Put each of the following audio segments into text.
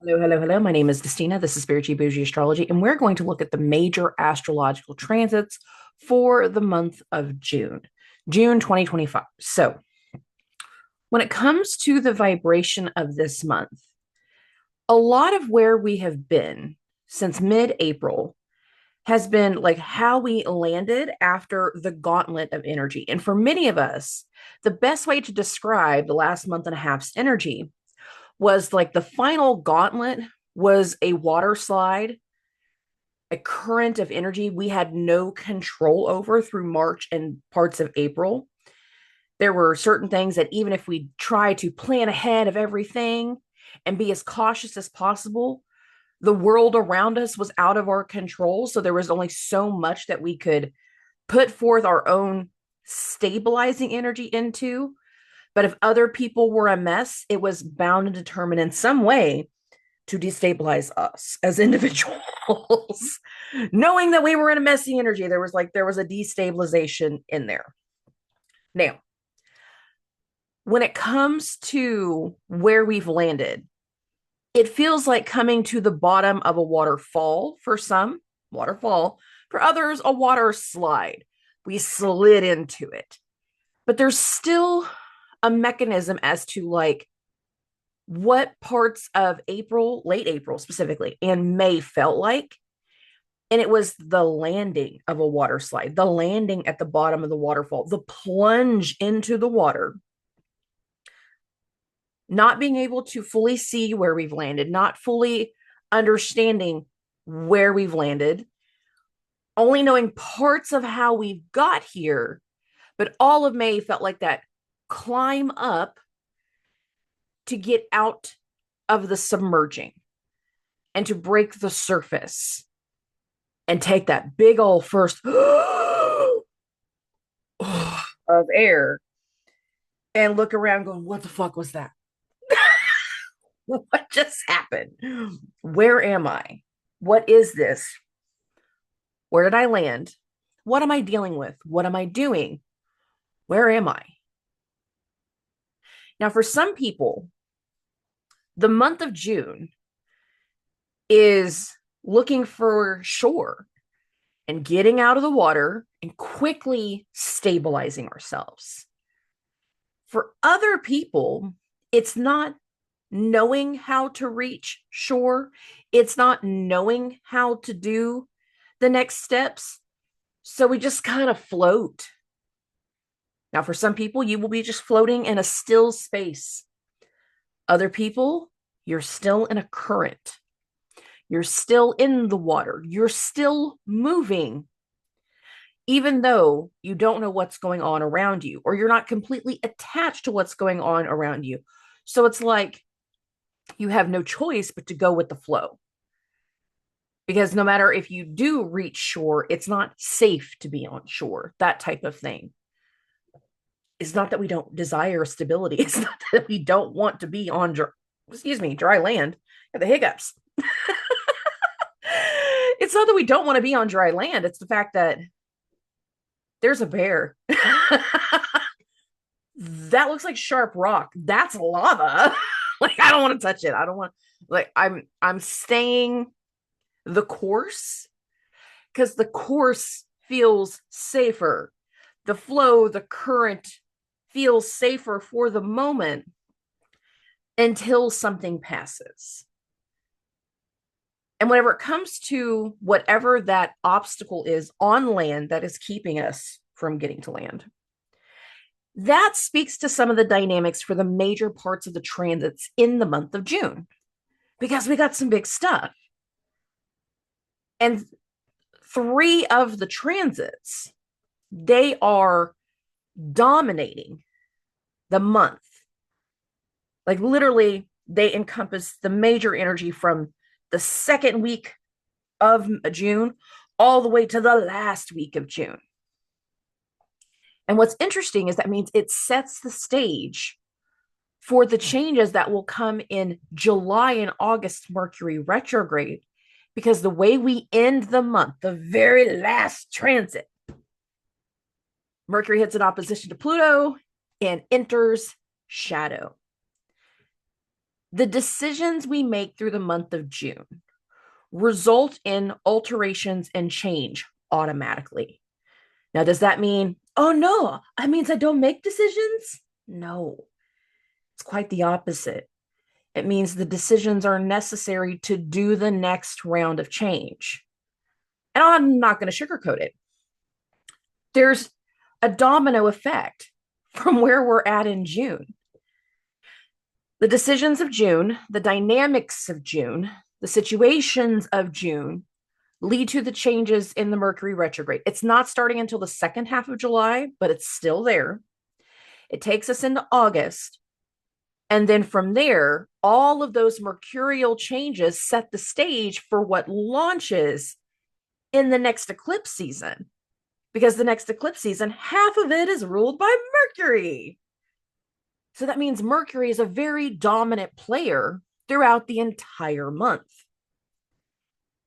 Hello, hello, hello. My name is Dustina. This is Spiritual Boujee Astrology, and we're going to look at the major astrological transits for the month of June, June 2025. So, when it comes to the vibration of this month, a lot of where we have been since mid April has been like how we landed after the gauntlet of energy. And for many of us, the best way to describe the last month and a half's energy was like the final gauntlet was a water slide, a current of energy we had no control over through March and parts of April. There were certain things that even if we try to plan ahead of everything and be as cautious as possible, the world around us was out of our control. So there was only so much that we could put forth our own stabilizing energy into. But if other people were a mess, it was bound and determined in some way to destabilize us as individuals. Knowing that we were in a messy energy, there was a destabilization in there. Now, when it comes to where we've landed, it feels like coming to the bottom of a waterfall for some, waterfall, for others, a water slide. We slid into it. But there's still a mechanism as to like what parts of April, late April specifically, and May felt like. And it was the landing of a water slide, the landing at the bottom of the waterfall, the plunge into the water, not being able to fully see where we've landed, not fully understanding where we've landed, only knowing parts of how we've got here. But all of May felt like that climb up to get out of the submerging and to break the surface and take that big old first of air and look around going, what the fuck was that? What just happened? Where am I? What is this? Where did I land? What am I dealing with? What am I doing? Where am I? Now, for some people, the month of June is looking for shore and getting out of the water and quickly stabilizing ourselves. For other people, it's not knowing how to reach shore, it's not knowing how to do the next steps. So we just kind of float. Now, for some people, you will be just floating in a still space. Other people, you're still in a current. You're still in the water. You're still moving, even though you don't know what's going on around you, or you're not completely attached to what's going on around you. So it's like you have no choice but to go with the flow. Because no matter if you do reach shore, it's not safe to be on shore, that type of thing. It's not that we don't desire stability. It's not that we don't want to be on dry land. I have the hiccups. It's not that we don't want to be on dry land. It's the fact that there's a bear. That looks like sharp rock. That's lava. Like I don't want to touch it. I don't want like I'm staying the course because the course feels safer. The flow, the current feels safer for the moment until something passes. And whenever it comes to whatever that obstacle is on land that is keeping us from getting to land, that speaks to some of the dynamics for the major parts of the transits in the month of June, because we got some big stuff. And three of the transits, they are dominating the month. Like literally, they encompass the major energy from the second week of June all the way to the last week of June. And what's interesting is that means it sets the stage for the changes that will come in July and August Mercury retrograde, because the way we end the month, the very last transit, Mercury hits an opposition to Pluto and enters shadow. The decisions we make through the month of June result in alterations and change automatically. Now, does that mean, oh no, that means I don't make decisions? No, it's quite the opposite. It means the decisions are necessary to do the next round of change. And I'm not going to sugarcoat it. There's a domino effect from where we're at in June. The decisions of June, the dynamics of June, the situations of June lead to the changes in the Mercury retrograde. It's not starting until the second half of July, but it's still there. It takes us into August. And then from there, all of those mercurial changes set the stage for what launches in the next eclipse season. Because the next eclipse season, half of it is ruled by Mercury. So that means Mercury is a very dominant player throughout the entire month.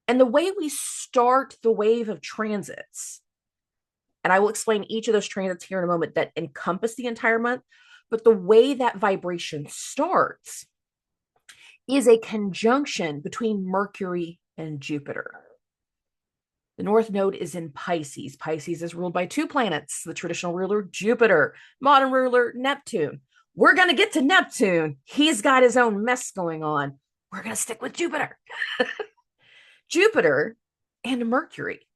And the way we start the wave of transits, and I will explain each of those transits here in a moment that encompass the entire month, but the way that vibration starts is a conjunction between Mercury and Jupiter. The North Node is in Pisces. Pisces is ruled by two planets, the traditional ruler, Jupiter, modern ruler, Neptune. We're going to get to Neptune. He's got his own mess going on. We're going to stick with Jupiter. Jupiter and Mercury.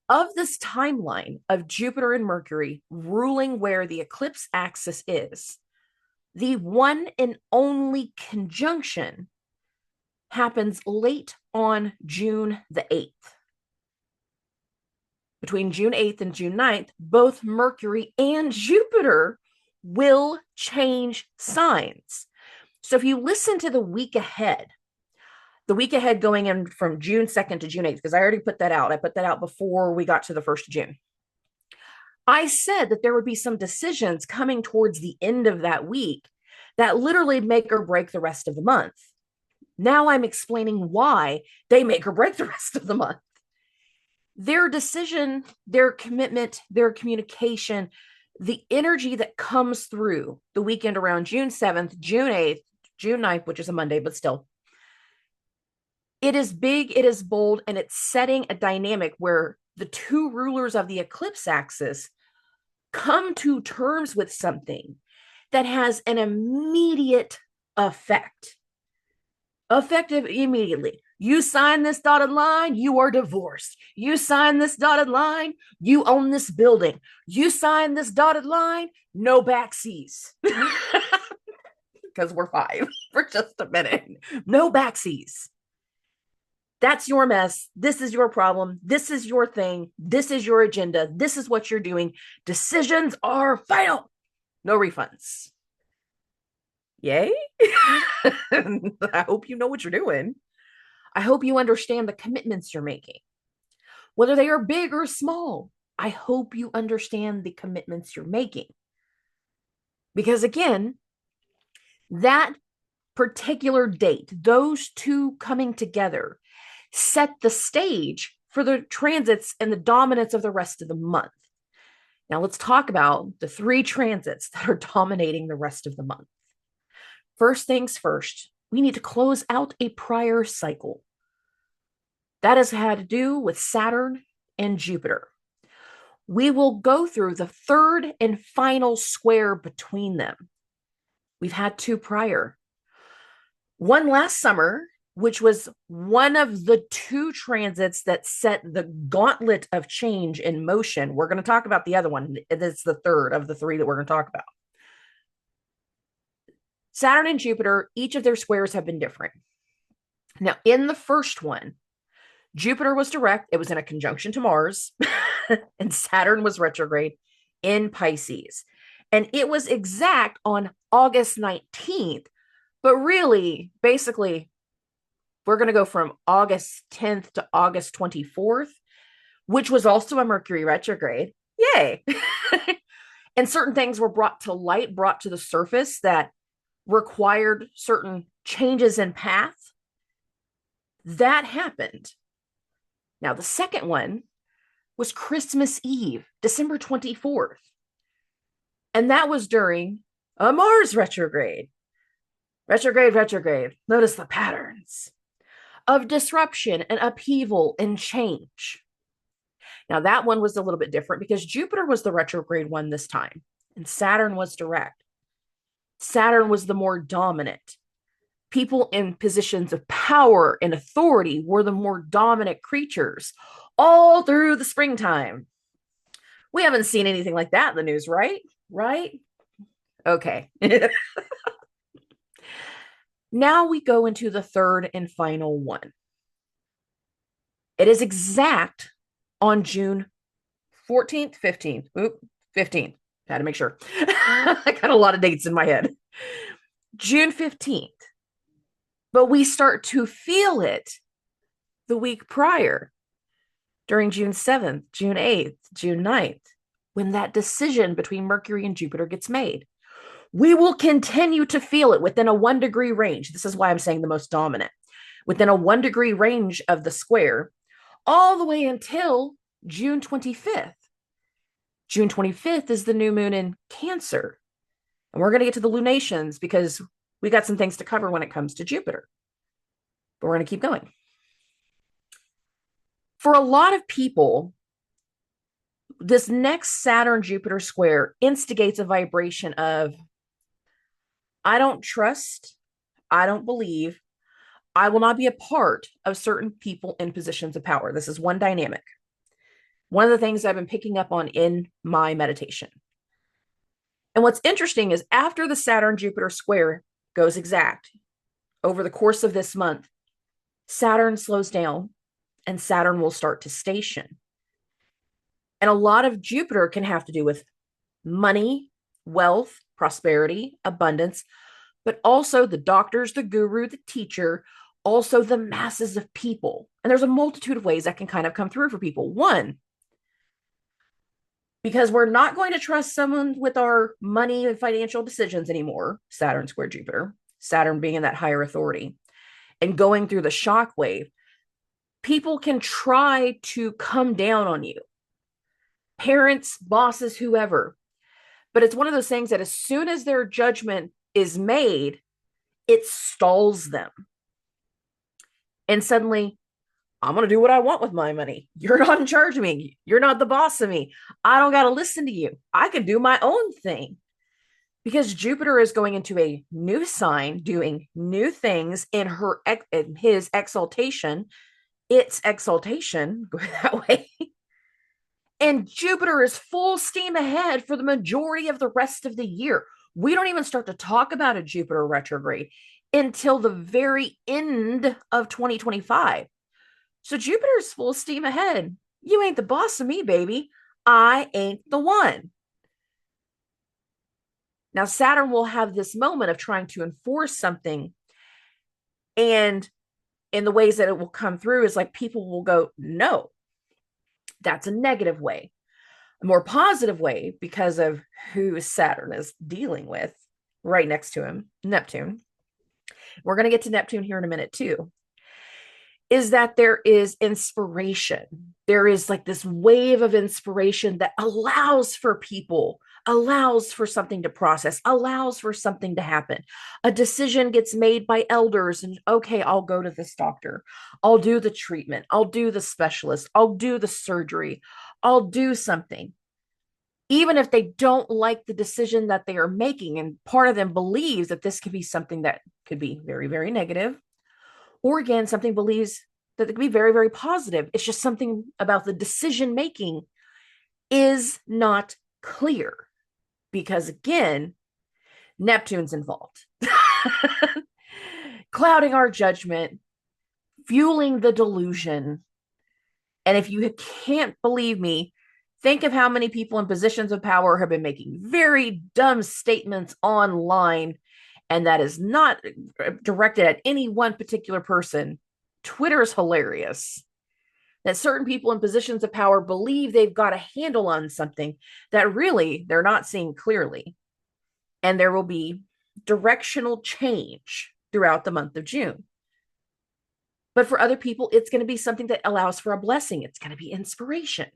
Of this timeline of Jupiter and Mercury ruling where the eclipse axis is, the one and only conjunction happens late on June the 8th. Between June 8th and June 9th, both Mercury and Jupiter will change signs. So if you listen to the week ahead going in from June 2nd to June 8th, because I already put that out. I put that out before we got to the 1st of June. I said that there would be some decisions coming towards the end of that week that literally make or break the rest of the month. Now I'm explaining why they make or break the rest of the month. Their decision, their commitment, their communication, the energy that comes through the weekend around June 7th, June 8th, June 9th, which is a Monday, but still, it is big, it is bold, and it's setting a dynamic where the two rulers of the eclipse axis come to terms with something that has an immediate effect. Effective immediately. You sign this dotted line, you are divorced. You sign this dotted line, you own this building. You sign this dotted line, no backseas. Because we're five for just a minute. No backseas. That's your mess. This is your problem. This is your thing. This is your agenda. This is what you're doing. Decisions are final. No refunds. Yay? I hope you know what you're doing. I hope you understand the commitments you're making. Whether they are big or small, I hope you understand the commitments you're making. Because again, that particular date, those two coming together, set the stage for the transits and the dominance of the rest of the month. Now let's talk about the three transits that are dominating the rest of the month. First things first, we need to close out a prior cycle. That has had to do with Saturn and Jupiter. We will go through the third and final square between them. We've had two prior. One last summer, which was one of the two transits that set the gauntlet of change in motion. We're going to talk about the other one. It's the third of the three that we're going to talk about. Saturn and Jupiter, each of their squares have been different. Now, in the first one, Jupiter was direct. It was in a conjunction to Mars, and Saturn was retrograde in Pisces. And it was exact on August 19th. But really, basically, we're going to go from August 10th to August 24th, which was also a Mercury retrograde. Yay. And certain things were brought to light, brought to the surface that required certain changes in path. That happened. Now, the second one was Christmas Eve, December 24th. And that was during a Mars retrograde. Retrograde, retrograde. Notice the patterns of disruption and upheaval and change. Now, that one was a little bit different because Jupiter was the retrograde one this time, and Saturn was direct. Saturn was the more dominant. People in positions of power and authority were the more dominant creatures all through the springtime. We haven't seen anything like that in the news, right? Right? Okay. Now we go into the third and final one. It is exact on June 14th, 15th. 15th. Had to make sure. I got a lot of dates in my head. June 15th. But we start to feel it the week prior, during June 7th, June 8th, June 9th, when that decision between Mercury and Jupiter gets made. We will continue to feel it within a 1 degree range. This is why I'm saying the most dominant. Within a 1 degree range of the square, all the way until June 25th. June 25th is the new moon in Cancer. And we're going to get to the lunations because we got some things to cover when it comes to Jupiter. But we're going to keep going. For a lot of people, this next Saturn-Jupiter square instigates a vibration of, I don't trust, I don't believe, I will not be a part of certain people in positions of power. This is one dynamic. One of the things I've been picking up on in my meditation. And what's interesting is after the Saturn-Jupiter square goes exact, over the course of this month, Saturn slows down and Saturn will start to station. And a lot of Jupiter can have to do with money, wealth, prosperity, abundance, but also the doctors, the guru, the teacher, also the masses of people. And there's a multitude of ways that can kind of come through for people. One, because we're not going to trust someone with our money and financial decisions anymore, Saturn square Jupiter, Saturn being in that higher authority, and going through the shock wave, people can try to come down on you. Parents, bosses, whoever. But it's one of those things that as soon as their judgment is made, it stalls them. And suddenly, I'm going to do what I want with my money. You're not in charge of me. You're not the boss of me. I don't got to listen to you. I can do my own thing. Because Jupiter is going into a new sign, doing new things in his exaltation. Its exaltation, go that way. And Jupiter is full steam ahead for the majority of the rest of the year. We don't even start to talk about a Jupiter retrograde until the very end of 2025. So Jupiter's full steam ahead. You ain't the boss of me, baby. I ain't the one. Now, Saturn will have this moment of trying to enforce something. And in the ways that it will come through is like people will go, no, that's a negative way. A more positive way, because of who Saturn is dealing with right next to him, Neptune. We're going to get to Neptune here in a minute too. Is that there is inspiration. There is like this wave of inspiration that allows for people, allows for something to process, allows for something to happen. A decision gets made by elders and, okay, I'll go to this doctor. I'll do the treatment. I'll do the specialist. I'll do the surgery. I'll do something. Even if they don't like the decision that they are making, and part of them believes that this could be something that could be very, very negative. Or again, something believes that it could be very, very positive. It's just something about the decision making is not clear because, again, Neptune's involved, clouding our judgment, fueling the delusion. And if you can't believe me, think of how many people in positions of power have been making very dumb statements online. And that is not directed at any one particular person. Twitter is hilarious. That certain people in positions of power believe they've got a handle on something that really they're not seeing clearly. And there will be directional change throughout the month of June. But for other people, it's going to be something that allows for a blessing. It's going to be inspiration.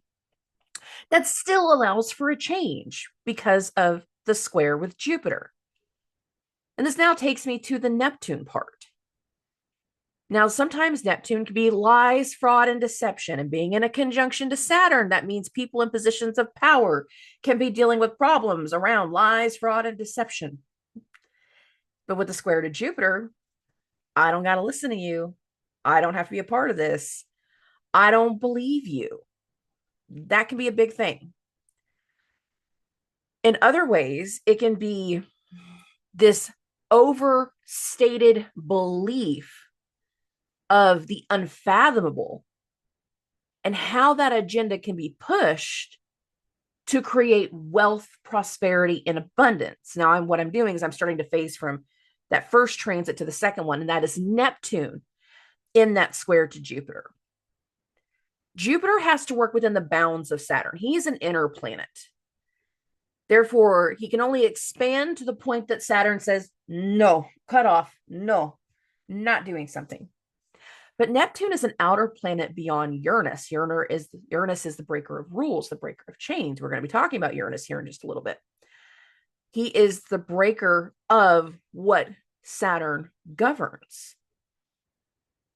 That still allows for a change because of the square with Jupiter. And this now takes me to the Neptune part. Now, sometimes Neptune can be lies, fraud, and deception. And being in a conjunction to Saturn, that means people in positions of power can be dealing with problems around lies, fraud, and deception. But with the square to Jupiter, I don't got to listen to you. I don't have to be a part of this. I don't believe you. That can be a big thing. In other ways, it can be this overstated belief of the unfathomable and how that agenda can be pushed to create wealth, prosperity, and abundance. Now, what I'm doing is I'm starting to phase from that first transit to the second one, and that is Neptune in that square to Jupiter. Jupiter has to work within the bounds of Saturn. He's an inner planet. Therefore, he can only expand to the point that Saturn says, no, cut off, no, not doing something. But Neptune is an outer planet beyond Uranus. Uranus is the breaker of rules, the breaker of chains. We're going to be talking about Uranus here in just a little bit. He is the breaker of what Saturn governs.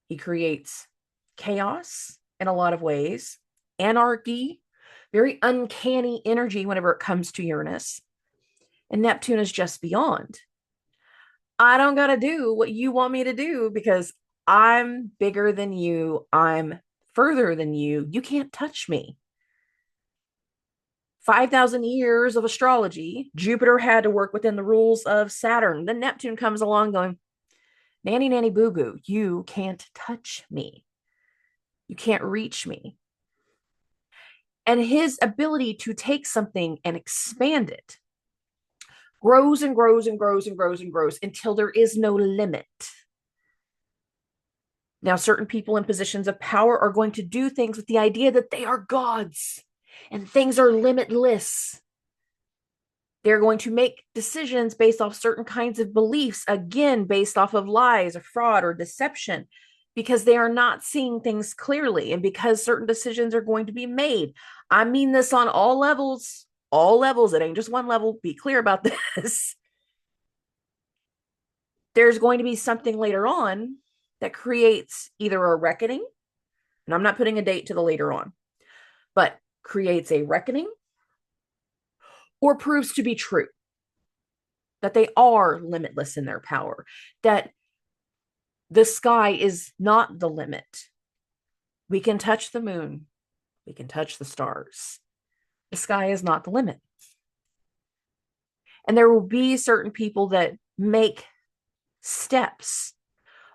He creates chaos in a lot of ways, anarchy, very uncanny energy whenever it comes to Uranus. And Neptune is just beyond. I don't got to do what you want me to do because I'm bigger than you. I'm further than you. You can't touch me. 5,000 years of astrology, Jupiter had to work within the rules of Saturn. Then Neptune comes along going, nanny, nanny, boo boo, you can't touch me. You can't reach me. And his ability to take something and expand it grows and grows and grows and grows and grows until there is no limit. Now, certain people in positions of power are going to do things with the idea that they are gods and things are limitless. They're going to make decisions based off certain kinds of beliefs, again, based off of lies or fraud or deception, because they are not seeing things clearly and because certain decisions are going to be made. I mean this on all levels, all levels. It ain't just one level. Be clear about this. There's going to be something later on that creates either a reckoning, and I'm not putting a date to the later on, but creates a reckoning or proves to be true, that they are limitless in their power, that the sky is not the limit. We can touch the moon. We can touch the stars. The sky is not the limit. And there will be certain people that make steps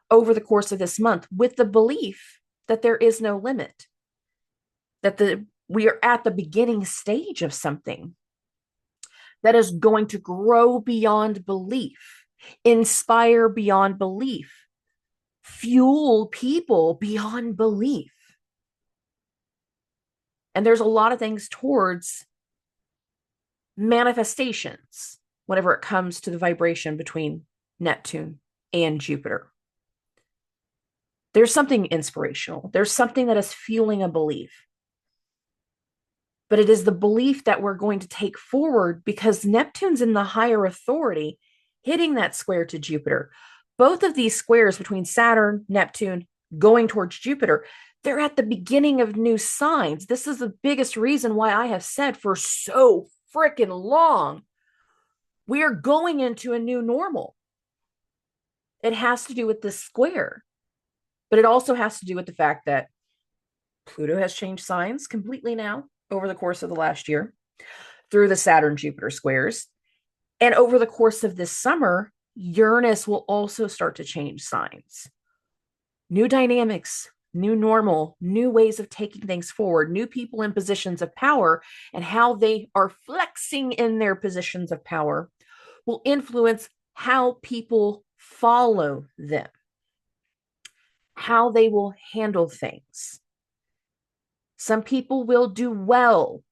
over the course of this month with the belief that there is no limit, that we are at the beginning stage of something that is going to grow beyond belief, inspire beyond belief, fuel people beyond belief. And there's a lot of things towards manifestations whenever it comes to the vibration between Neptune and Jupiter. There's something inspirational. There's something that is fueling a belief. But it is the belief that we're going to take forward because Neptune's in the higher authority, hitting that square to Jupiter. Both of these squares between Saturn, Neptune, going towards Jupiter, they're at the beginning of new signs. This is the biggest reason why I have said for so freaking long, we are going into a new normal. It has to do with this square, but it also has to do with the fact that Pluto has changed signs completely now over the course of the last year through the Saturn-Jupiter squares. And over the course of this summer, Uranus will also start to change signs. New dynamics, new normal, new ways of taking things forward, new people in positions of power, and how they are flexing in their positions of power will influence how people follow them, how they will handle things. Some people will do well.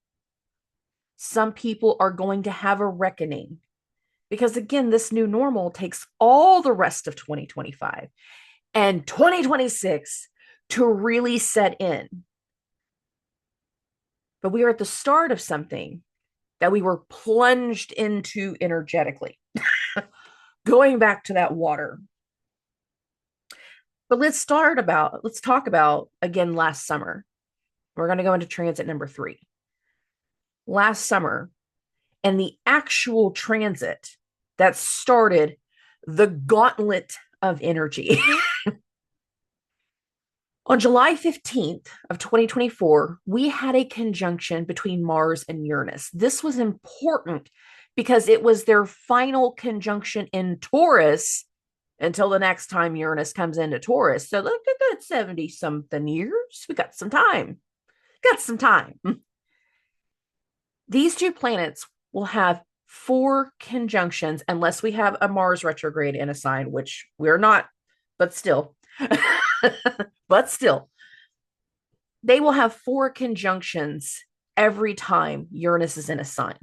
Some people are going to have a reckoning. Because again, this new normal takes all the rest of 2025 and 2026 to really set in. But we are at the start of something that we were plunged into energetically. going back to that water. But let's talk about again last summer. We're going to go into transit number 3. Last summer, and the actual transit that started the gauntlet of energy. On July 15th of 2024, we had a conjunction between Mars and Uranus. This was important because it was their final conjunction in Taurus until the next time Uranus comes into Taurus. So look at that 70 something years. We got some time. Got some time. These two planets will have 4 conjunctions unless we have a Mars retrograde in a sign, which we're not, but still. But still, they will have 4 conjunctions every time Uranus is in a sign.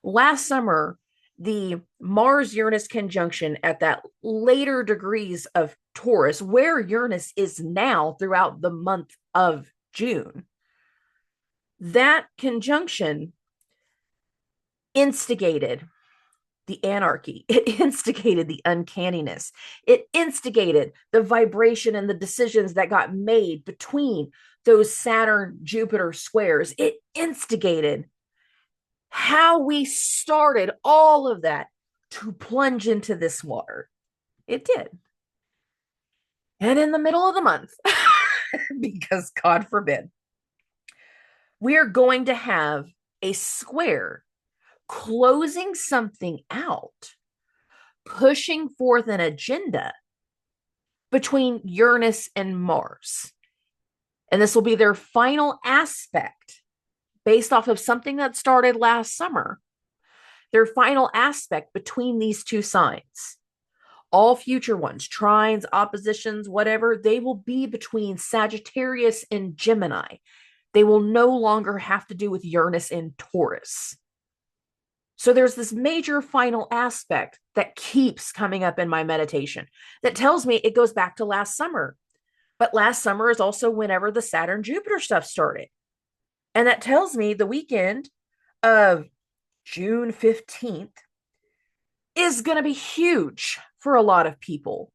Last summer, the Mars-Uranus conjunction at that later degrees of Taurus, where Uranus is now throughout the month of June, that conjunction instigated the anarchy. It instigated the uncanniness. It instigated the vibration and the decisions that got made between those Saturn-Jupiter squares. It instigated how we started all of that to plunge into this water. It did. And in the middle of the month, because God forbid, we are going to have a square closing something out, pushing forth an agenda between Uranus and Mars. And this will be their final aspect based off of something that started last summer. Their final aspect between these two signs. All future ones, trines, oppositions, whatever, they will be between Sagittarius and Gemini. They will no longer have to do with Uranus and Taurus. So there's this major final aspect that keeps coming up in my meditation that tells me it goes back to last summer. But last summer is also whenever the Saturn-Jupiter stuff started. And that tells me the weekend of June 15th is going to be huge for a lot of people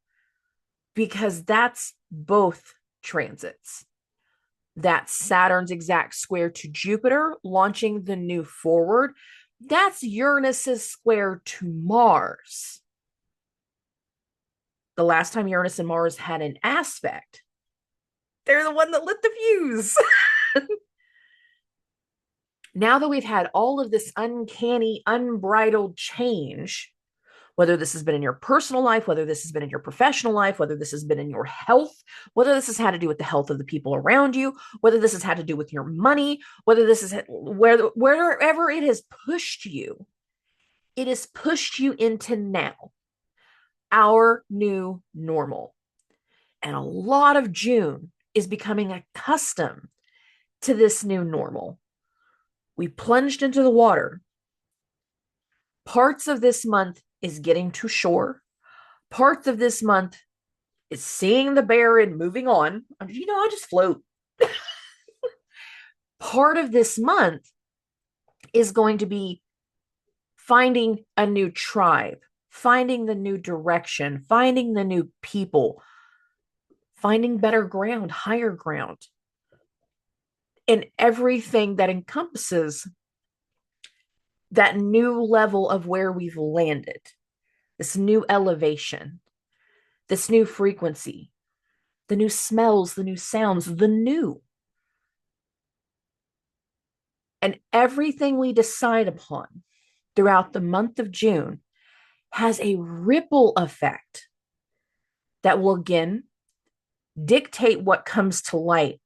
because that's both transits. That's Saturn's exact square to Jupiter, launching the new forward. That's Uranus's square to Mars. The last time Uranus and Mars had an aspect, they're the one that lit the fuse. Now that we've had all of this uncanny, unbridled change, whether this has been in your personal life, whether this has been in your professional life, whether this has been in your health, whether this has had to do with the health of the people around you, whether this has had to do with your money, whether this is wherever it has pushed you, it has pushed you into now, our new normal. And a lot of June is becoming accustomed to this new normal. We plunged into the water. Parts of this month is getting to shore. Parts of this month is seeing the bear and moving on. I just float. Part of this month is going to be finding a new tribe, finding the new direction, finding the new people, finding better ground, higher ground, and everything that encompasses that new level of where we've landed, this new elevation, this new frequency, the new smells, the new sounds, the new. And everything we decide upon throughout the month of June has a ripple effect that will again dictate what comes to light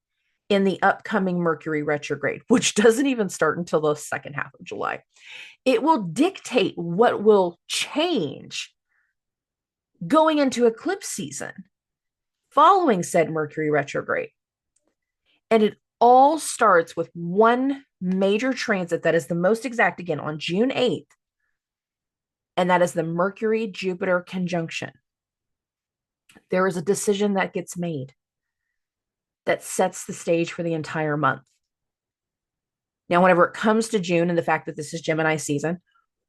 in the upcoming Mercury retrograde, which doesn't even start until the second half of July. It will dictate what will change going into eclipse season following said Mercury retrograde. And it all starts with one major transit that is the most exact, again, on June 8th. And that is the Mercury-Jupiter conjunction. There is a decision that gets made that sets the stage for the entire month. Now, whenever it comes to June and the fact that this is Gemini season,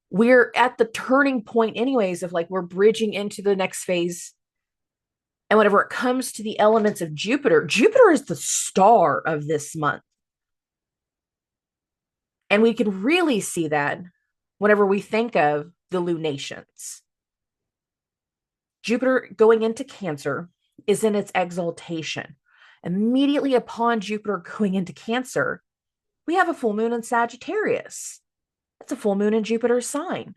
we're at the turning point anyways of like we're bridging into the next phase. And whenever it comes to the elements of Jupiter, Jupiter is the star of this month. And we can really see that whenever we think of the lunations. Jupiter going into Cancer is in its exaltation. Immediately upon Jupiter going into Cancer, we have a full moon in Sagittarius. That's a full moon in Jupiter's sign.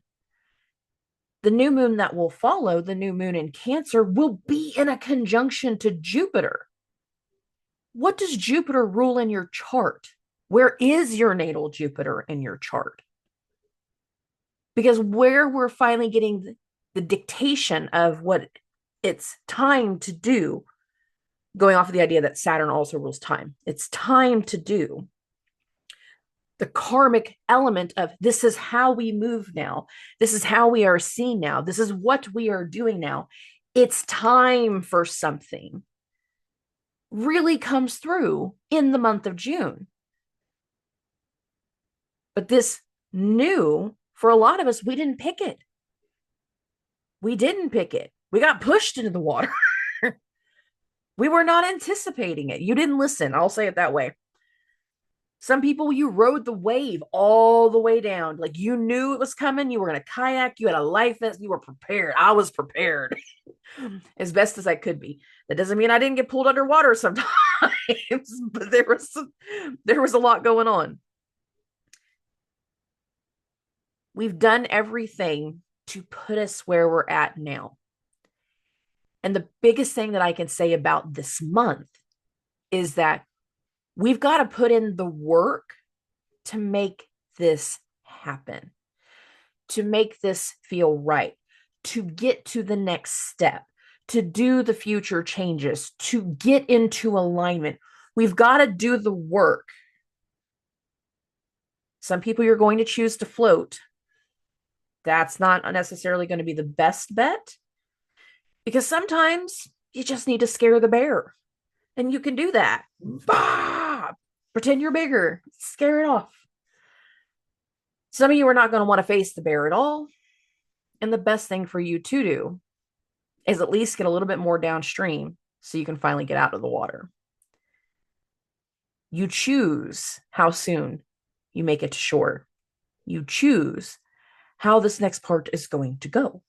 The new moon that will follow, the new moon in Cancer, will be in a conjunction to Jupiter. What does Jupiter rule in your chart? Where is your natal Jupiter in your chart? Because where we're finally getting the dictation of what it's time to do, going off of the idea that Saturn also rules time, it's time to do the karmic element of this is how we move now. This is how we are seen now. This is what we are doing now. It's time for something really comes through in the month of June. But this new, for a lot of us, we didn't pick it. We didn't pick it. We got pushed into the water. We were not anticipating it. You didn't listen. I'll say it that way. Some people, you rode the wave all the way down. Like you knew it was coming. You were in a kayak. You had a life vest. You were prepared. I was prepared as best as I could be. That doesn't mean I didn't get pulled underwater sometimes, but there was a lot going on. We've done everything to put us where we're at now. And the biggest thing that I can say about this month is that we've got to put in the work to make this happen, to make this feel right, to get to the next step, to do the future changes, to get into alignment. We've got to do the work. Some people you're going to choose to float. That's not necessarily going to be the best bet because sometimes you just need to scare the bear. And you can do that. Bah! Pretend you're bigger. Scare it off. Some of you are not going to want to face the bear at all. And the best thing for you to do is at least get a little bit more downstream so you can finally get out of the water. You choose how soon you make it to shore. You choose how this next part is going to go.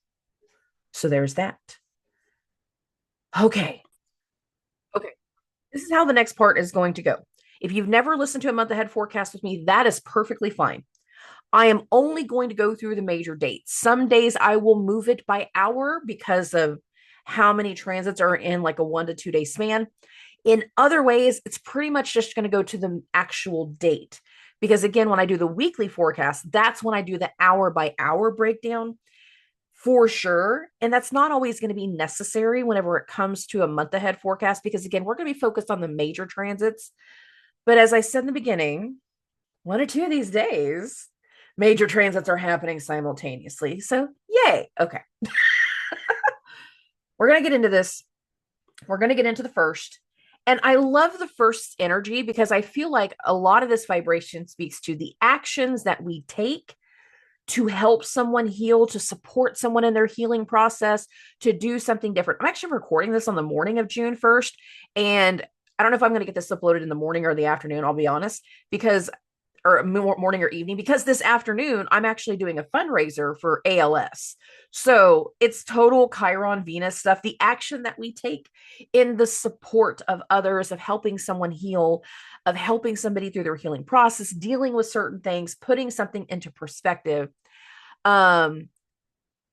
So there's that. Okay. This is how the next part is going to go. If you've never listened to a month ahead forecast with me, that is perfectly fine. I am only going to go through the major dates. Some days I will move it by hour because of how many transits are in like a 1 to 2 day span. In other ways, it's pretty much just going to go to the actual date. Because again, when I do the weekly forecast, that's when I do the hour by hour breakdown. For sure. And that's not always going to be necessary whenever it comes to a month ahead forecast, because again, we're going to be focused on the major transits. But as I said in the beginning, 1 or 2 of these days, major transits are happening simultaneously. So yay. Okay. We're going to get into this. We're going to get into the first. And I love the first energy because I feel like a lot of this vibration speaks to the actions that we take to help someone heal, to support someone in their healing process, to do something different. I'm actually recording this on the morning of June 1st. And I don't know if I'm going to get this uploaded in the morning or the afternoon, I'll be honest, because, or morning or evening, because this afternoon, I'm actually doing a fundraiser for ALS. So it's total Chiron Venus stuff. The action that we take in the support of others, of helping someone heal, of helping somebody through their healing process, dealing with certain things, putting something into perspective.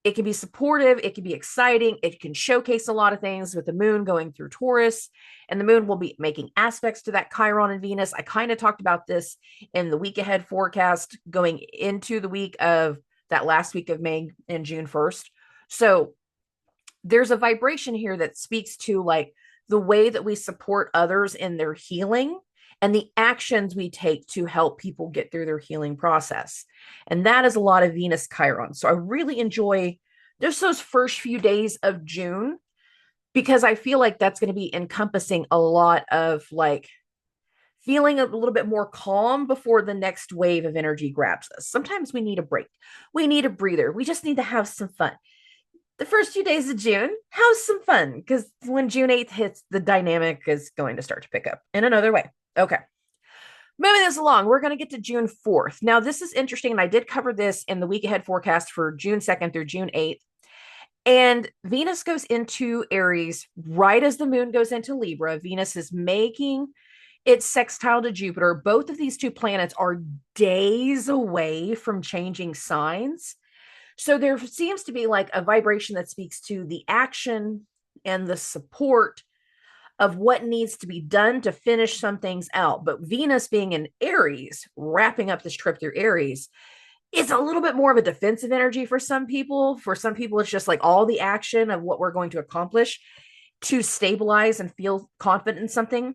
It can be supportive, it can be exciting, it can showcase a lot of things with the moon going through Taurus, and the moon will be making aspects to that Chiron and Venus. I kind of talked about this in the week ahead forecast going into the week of that last week of May and June 1st. So there's a vibration here that speaks to like the way that we support others in their healing and the actions we take to help people get through their healing process. And that is a lot of Venus Chiron. So I really enjoy just those first few days of June, because I feel like that's going to be encompassing a lot of like feeling a little bit more calm before the next wave of energy grabs us. Sometimes we need a break. We need a breather. We just need to have some fun. The first few days of June, have some fun, because when June 8th hits, the dynamic is going to start to pick up in another way. Okay. Moving this along, we're going to get to June 4th. Now, this is interesting, and I did cover this in the week ahead forecast for June 2nd through June 8th. And Venus goes into Aries right as the moon goes into Libra. Venus is making its sextile to Jupiter. Both of these two planets are days away from changing signs. So there seems to be like a vibration that speaks to the action and the support of what needs to be done to finish some things out. But Venus being in Aries, wrapping up this trip through Aries, is a little bit more of a defensive energy for some people. For some people, it's just like all the action of what we're going to accomplish to stabilize and feel confident in something.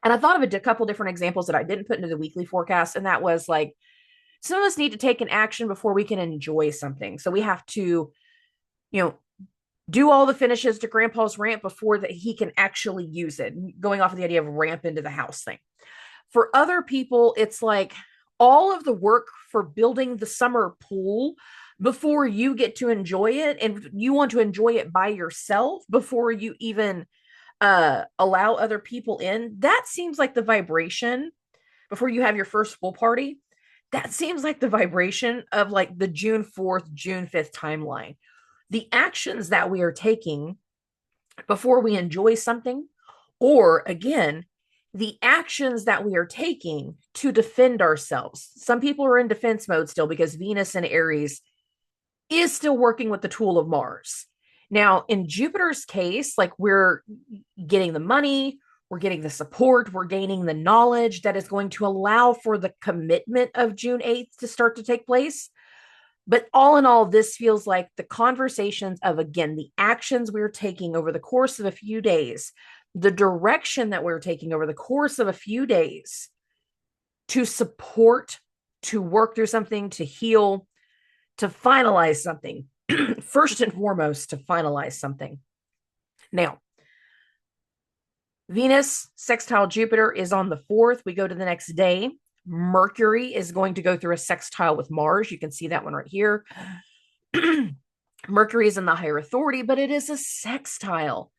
And I thought of a couple different examples that I didn't put into the weekly forecast. And that was like, some of us need to take an action before we can enjoy something. So we have to, do all the finishes to grandpa's ramp before that he can actually use it, going off of the idea of ramp into the house thing. For other people, it's like all of the work for building the summer pool before you get to enjoy it, and you want to enjoy it by yourself before you even allow other people in. That seems like the vibration before you have your first pool party. That seems like the vibration of like the June 4th, June 5th timeline. The actions that we are taking before we enjoy something, or again, the actions that we are taking to defend ourselves. Some people are in defense mode still because Venus in Aries is still working with the tool of Mars. Now, in Jupiter's case, like we're getting the money, we're getting the support, we're gaining the knowledge that is going to allow for the commitment of June 8th to start to take place. But all in all, this feels like the conversations of, again, the actions we're taking over the course of a few days, the direction that we're taking over the course of a few days to support, to work through something, to heal, to finalize something. First and foremost, to finalize something. Now, Venus sextile Jupiter is on the 4th. We go to the next day. Mercury is going to go through a sextile with Mars. You can see that one right here. Mercury is in the higher authority, but it is a sextile.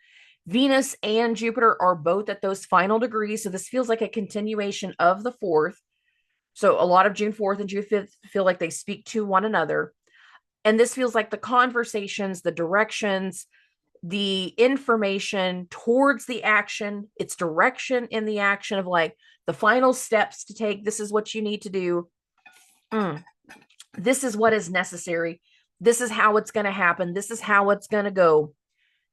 Venus and Jupiter are both at those final degrees. So this feels like a continuation of the 4th. So a lot of June 4th and June 5th feel like they speak to one another. And this feels like the conversations, the directions, the information towards the action, its direction in the action of like the final steps to take. This is what you need to do. This is what is necessary. This is how it's going to happen. This is how it's going to go.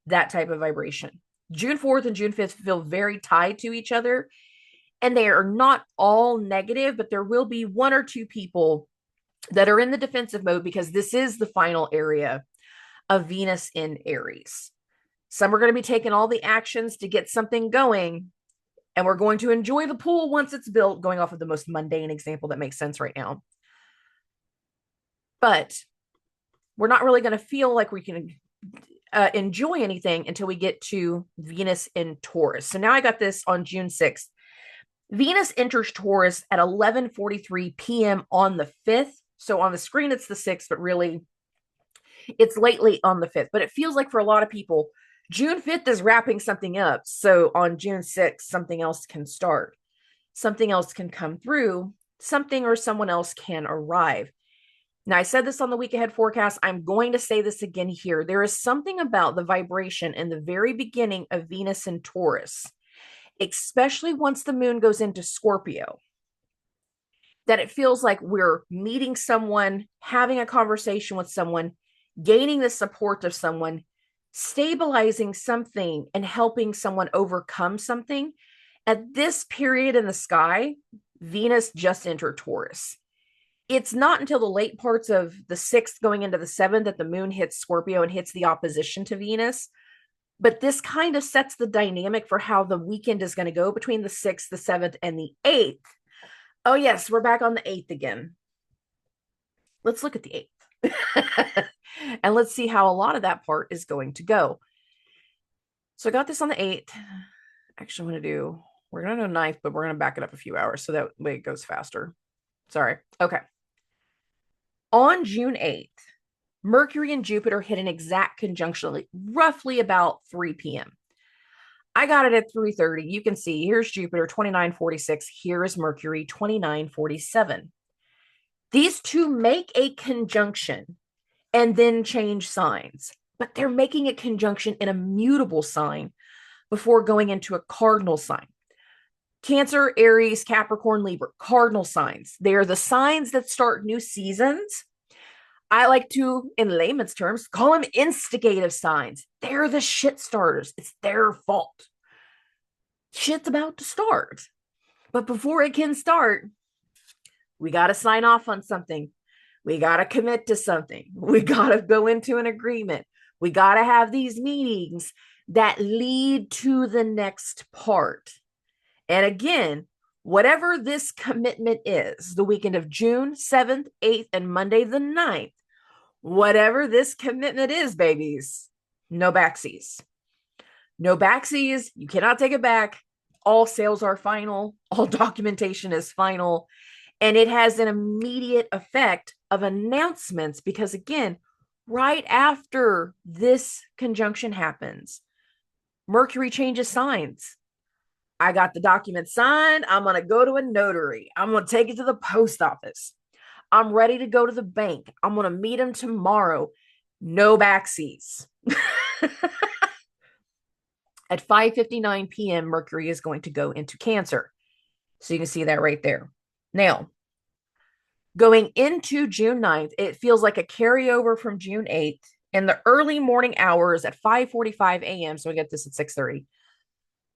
That type of vibration. June 4th and June 5th feel very tied to each other. And they are not all negative, but there will be one or two people that are in the defensive mode because this is the final area of Venus in Aries. Some are going to be taking all the actions to get something going, and we're going to enjoy the pool once it's built, going off of the most mundane example that makes sense right now. But we're not really going to feel like we can enjoy anything until we get to Venus in Taurus. So now I got this on June 6th. Venus enters Taurus at 11:43 p.m. on the 5th. So on the screen, it's the 6th, but really it's late on the 5th. But it feels like for a lot of people, June 5th is wrapping something up. So on June 6th, something else can start. Something else can come through. Something or someone else can arrive. Now, I said this on the week ahead forecast. I'm going to say this again here. There is something about the vibration in the very beginning of Venus and Taurus, especially once the moon goes into Scorpio, that it feels like we're meeting someone, having a conversation with someone, gaining the support of someone, stabilizing something, and helping someone overcome something. At this period in the sky, Venus just entered Taurus. It's not until the late parts of the 6th going into the 7th that the moon hits Scorpio and hits the opposition to Venus. But this kind of sets the dynamic for how the weekend is going to go between the 6th, the 7th, and the 8th. Oh, yes, we're back on the 8th again. Let's look at the 8th. And let's see how a lot of that part is going to go. So I got this on the 8th. Actually, I'm going to do We're going to do 9th, but we're going to back it up a few hours so that way it goes faster. Sorry. Okay. On June 8th, Mercury and Jupiter hit an exact conjunction, like roughly about 3 p.m. I got it at 3:30. You can see here's Jupiter 2946. Here is Mercury 2947. These two make a conjunction and then change signs, but they're making a conjunction in a mutable sign before going into a cardinal sign. Cancer, Aries, Capricorn, Libra, cardinal signs. They are the signs that start new seasons. I like to, in layman's terms, call them instigative signs. They're the shit starters. It's their fault. Shit's about to start. But before it can start, we got to sign off on something. We got to commit to something. We got to go into an agreement. We got to have these meetings that lead to the next part. And again, whatever this commitment is, the weekend of June 7th, 8th, and Monday the 9th, whatever this commitment is, babies, no backsies. No backsies. You cannot take it back. All sales are final. All documentation is final. And it has an immediate effect of announcements because, again, right after this conjunction happens, Mercury changes signs. I got the document signed. I'm going to go to a notary. I'm going to take it to the post office. I'm ready to go to the bank. I'm going to meet him tomorrow. No backsies. At 5:59 p.m., Mercury is going to go into Cancer. So you can see that right there. Now, going into June 9th, it feels like a carryover from June 8th. In the early morning hours at 5:45 a.m., so we get this at 6:30,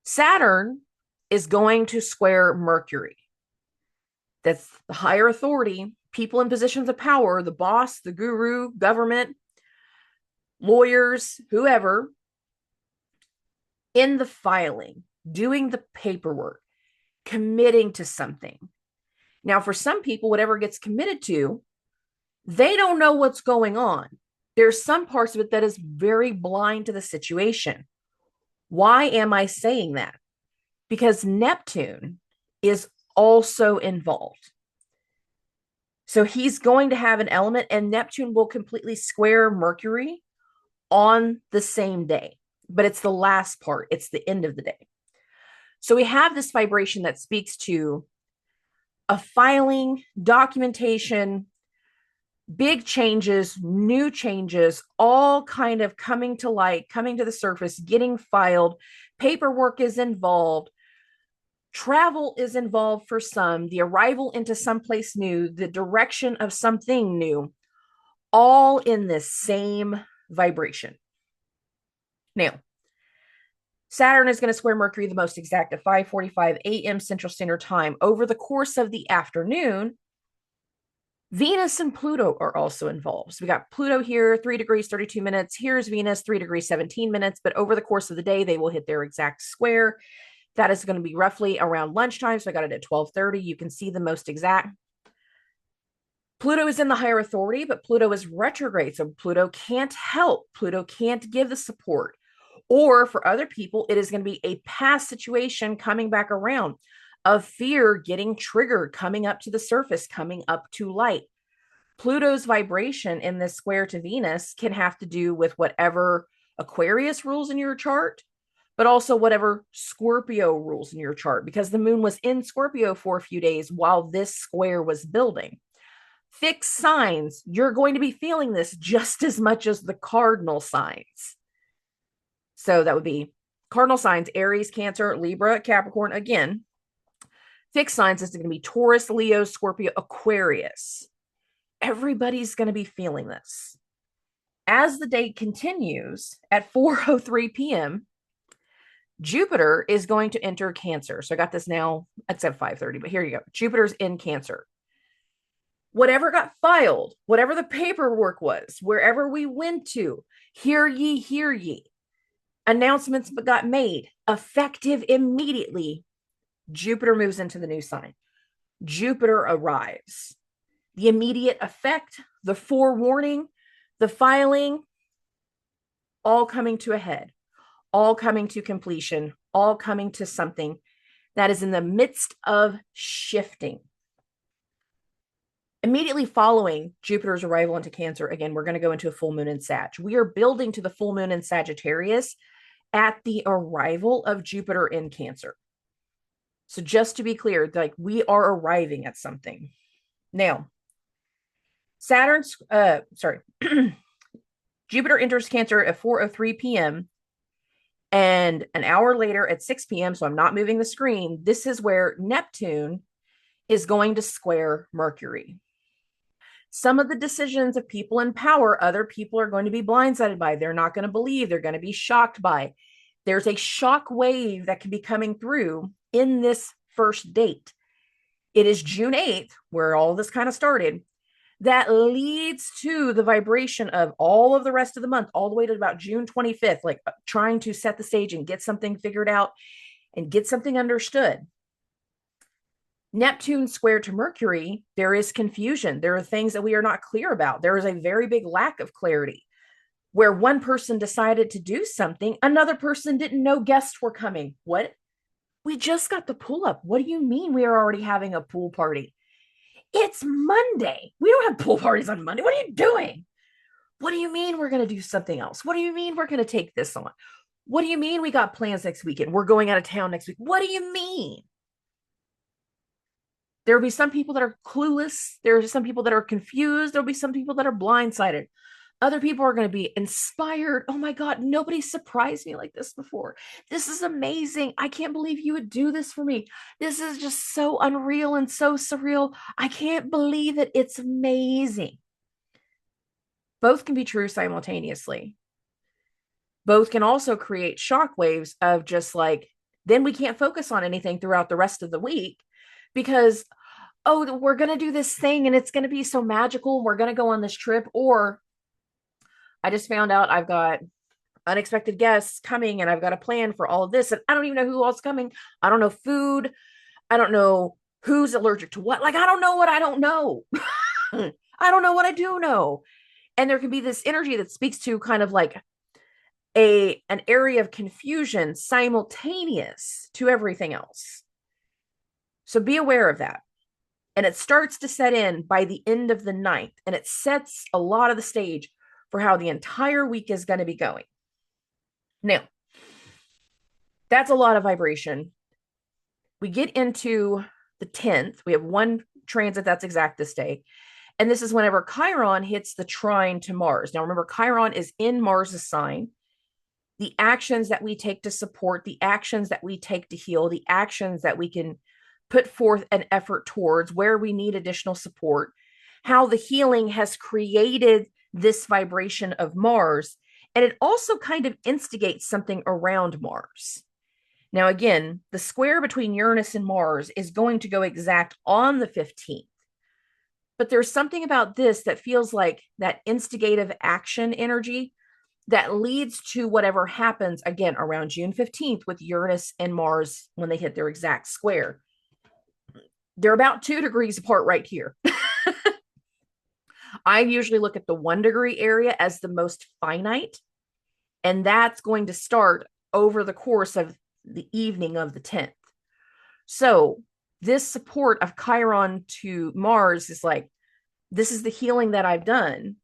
Saturn is going to square Mercury. That's the higher authority, people in positions of power, the boss, the guru, government, lawyers, whoever, in the filing, doing the paperwork, committing to something. Now, for some people, whatever gets committed to, they don't know what's going on. There's some parts of it that is very blind to the situation. Why am I saying that? Because Neptune is also involved. So he's going to have an element, and Neptune will completely square Mercury on the same day. But it's the last part. It's the end of the day. So we have this vibration that speaks to a filing, documentation, big changes, new changes, all kind of coming to light, coming to the surface, getting filed. Paperwork is involved. Travel is involved for some, the arrival into someplace new, the direction of something new, all in this same vibration. Now, Saturn is going to square Mercury the most exact at 5:45 a.m. Central Standard Time. Over the course of the afternoon, Venus and Pluto are also involved. So we got Pluto here, 3 degrees, 32 minutes. Here's Venus, 3 degrees, 17 minutes. But over the course of the day, they will hit their exact square. That is going to be roughly around lunchtime. So I got it at 12:30. You can see the most exact. Pluto is in the higher authority, but Pluto is retrograde. So Pluto can't help. Pluto can't give the support. Or for other people, it is going to be a past situation coming back around of fear getting triggered, coming up to the surface, coming up to light. Pluto's vibration in this square to Venus can have to do with whatever Aquarius rules in your chart, but also whatever Scorpio rules in your chart, because the moon was in Scorpio for a few days while this square was building. Fixed signs, you're going to be feeling this just as much as the cardinal signs. So that would be cardinal signs, Aries, Cancer, Libra, Capricorn. Again, fixed signs is going to be Taurus, Leo, Scorpio, Aquarius. Everybody's going to be feeling this. As the day continues at 4:03 p.m., Jupiter is going to enter Cancer. So I got this now. It's at 5:30, but here you go. Jupiter's in Cancer. Whatever got filed, whatever the paperwork was, wherever we went to, hear ye, hear ye. Announcements got made, effective immediately. Jupiter moves into the new sign. Jupiter arrives. The immediate effect, the forewarning, the filing, all coming to a head, all coming to completion, all coming to something. that is in the midst of shifting. Immediately following Jupiter's arrival into Cancer, again, we're going to go into a full moon in Sag. We are building to the full moon in Sagittarius at the arrival of Jupiter in Cancer. So just to be clear, like we are arriving at something. Now, Jupiter enters Cancer at 4:03 p.m. and an hour later at 6 p.m., so I'm not moving the screen, this is where Neptune is going to square Mercury. Some of the decisions of people in power, other people are going to be blindsided by. They're not going to believe. They're going to be shocked by. There's a shock wave that can be coming through in this first date. It is June 8th, where all this kind of started, that leads to the vibration of all of the rest of the month, all the way to about June 25th, like trying to set the stage and get something figured out and get something understood. Neptune squared to Mercury, there is confusion. There are things that we are not clear about. There is a very big lack of clarity where one person decided to do something, another person didn't know guests were coming. What? We just got the pool up. What do you mean we are already having a pool party? It's Monday. We don't have pool parties on Monday. What are you doing? What do you mean we're going to do something else? What do you mean we're going to take this on? What do you mean we got plans next weekend? We're going out of town next week. What do you mean? There will be some people that are clueless. There are some people that are confused. There'll be some people that are blindsided. Other people are going to be inspired. Oh my God, nobody surprised me like this before. This is amazing. I can't believe you would do this for me. This is just so unreal and so surreal. I can't believe it. It's amazing. Both can be true simultaneously. Both can also create shock waves of just like, then we can't focus on anything throughout the rest of the week because, oh, we're going to do this thing and it's going to be so magical. We're going to go on this trip. Or I just found out I've got unexpected guests coming and I've got a plan for all of this. And I don't even know who else is coming. I don't know food. I don't know who's allergic to what. Like, I don't know what I don't know. I don't know what I do know. And there can be this energy that speaks to kind of like an area of confusion simultaneous to everything else. So be aware of that. And it starts to set in by the end of the ninth, and it sets a lot of the stage for how the entire week is going to be going. Now, that's a lot of vibration. We get into the 10th. We have one transit that's exact this day. And this is whenever Chiron hits the trine to Mars. Now, remember, Chiron is in Mars's sign. The actions that we take to support, the actions that we take to heal, the actions that we can put forth an effort towards, where we need additional support, how the healing has created this vibration of Mars. And it also kind of instigates something around Mars. Now, again, the square between Uranus and Mars is going to go exact on the 15th. But there's something about this that feels like that instigative action energy that leads to whatever happens, again, around June 15th with Uranus and Mars when they hit their exact square. They're about 2 degrees apart right here. I usually look at the 1 degree area as the most finite, and that's going to start over the course of the evening of the 10th. So this support of Chiron to Mars is like, this is the healing that I've done.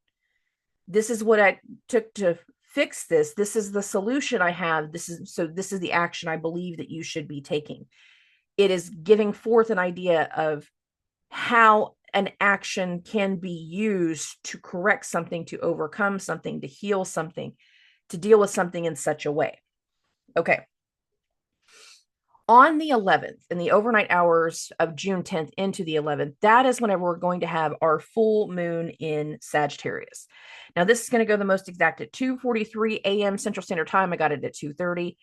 This is what I took to fix this. This is the solution I have. This is the action I believe that you should be taking. It is giving forth an idea of how an action can be used to correct something, to overcome something, to heal something, to deal with something in such a way. Okay. On the 11th, in the overnight hours of June 10th into the 11th, that is whenever we're going to have our full moon in Sagittarius. Now, this is going to go the most exact at 2:43 a.m. Central Standard Time. I got it at 2:30.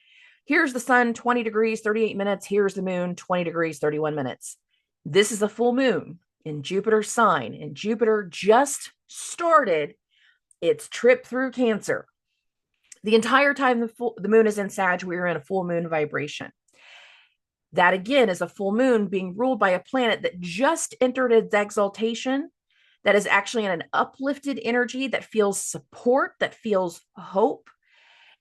Here's the sun, 20 degrees, 38 minutes. Here's the moon, 20 degrees, 31 minutes. This is a full moon in Jupiter's sign, and Jupiter just started its trip through Cancer. The entire time the moon is in Sag, we are in a full moon vibration. That, again, is a full moon being ruled by a planet that just entered its exaltation, that is actually in an uplifted energy that feels support, that feels hope.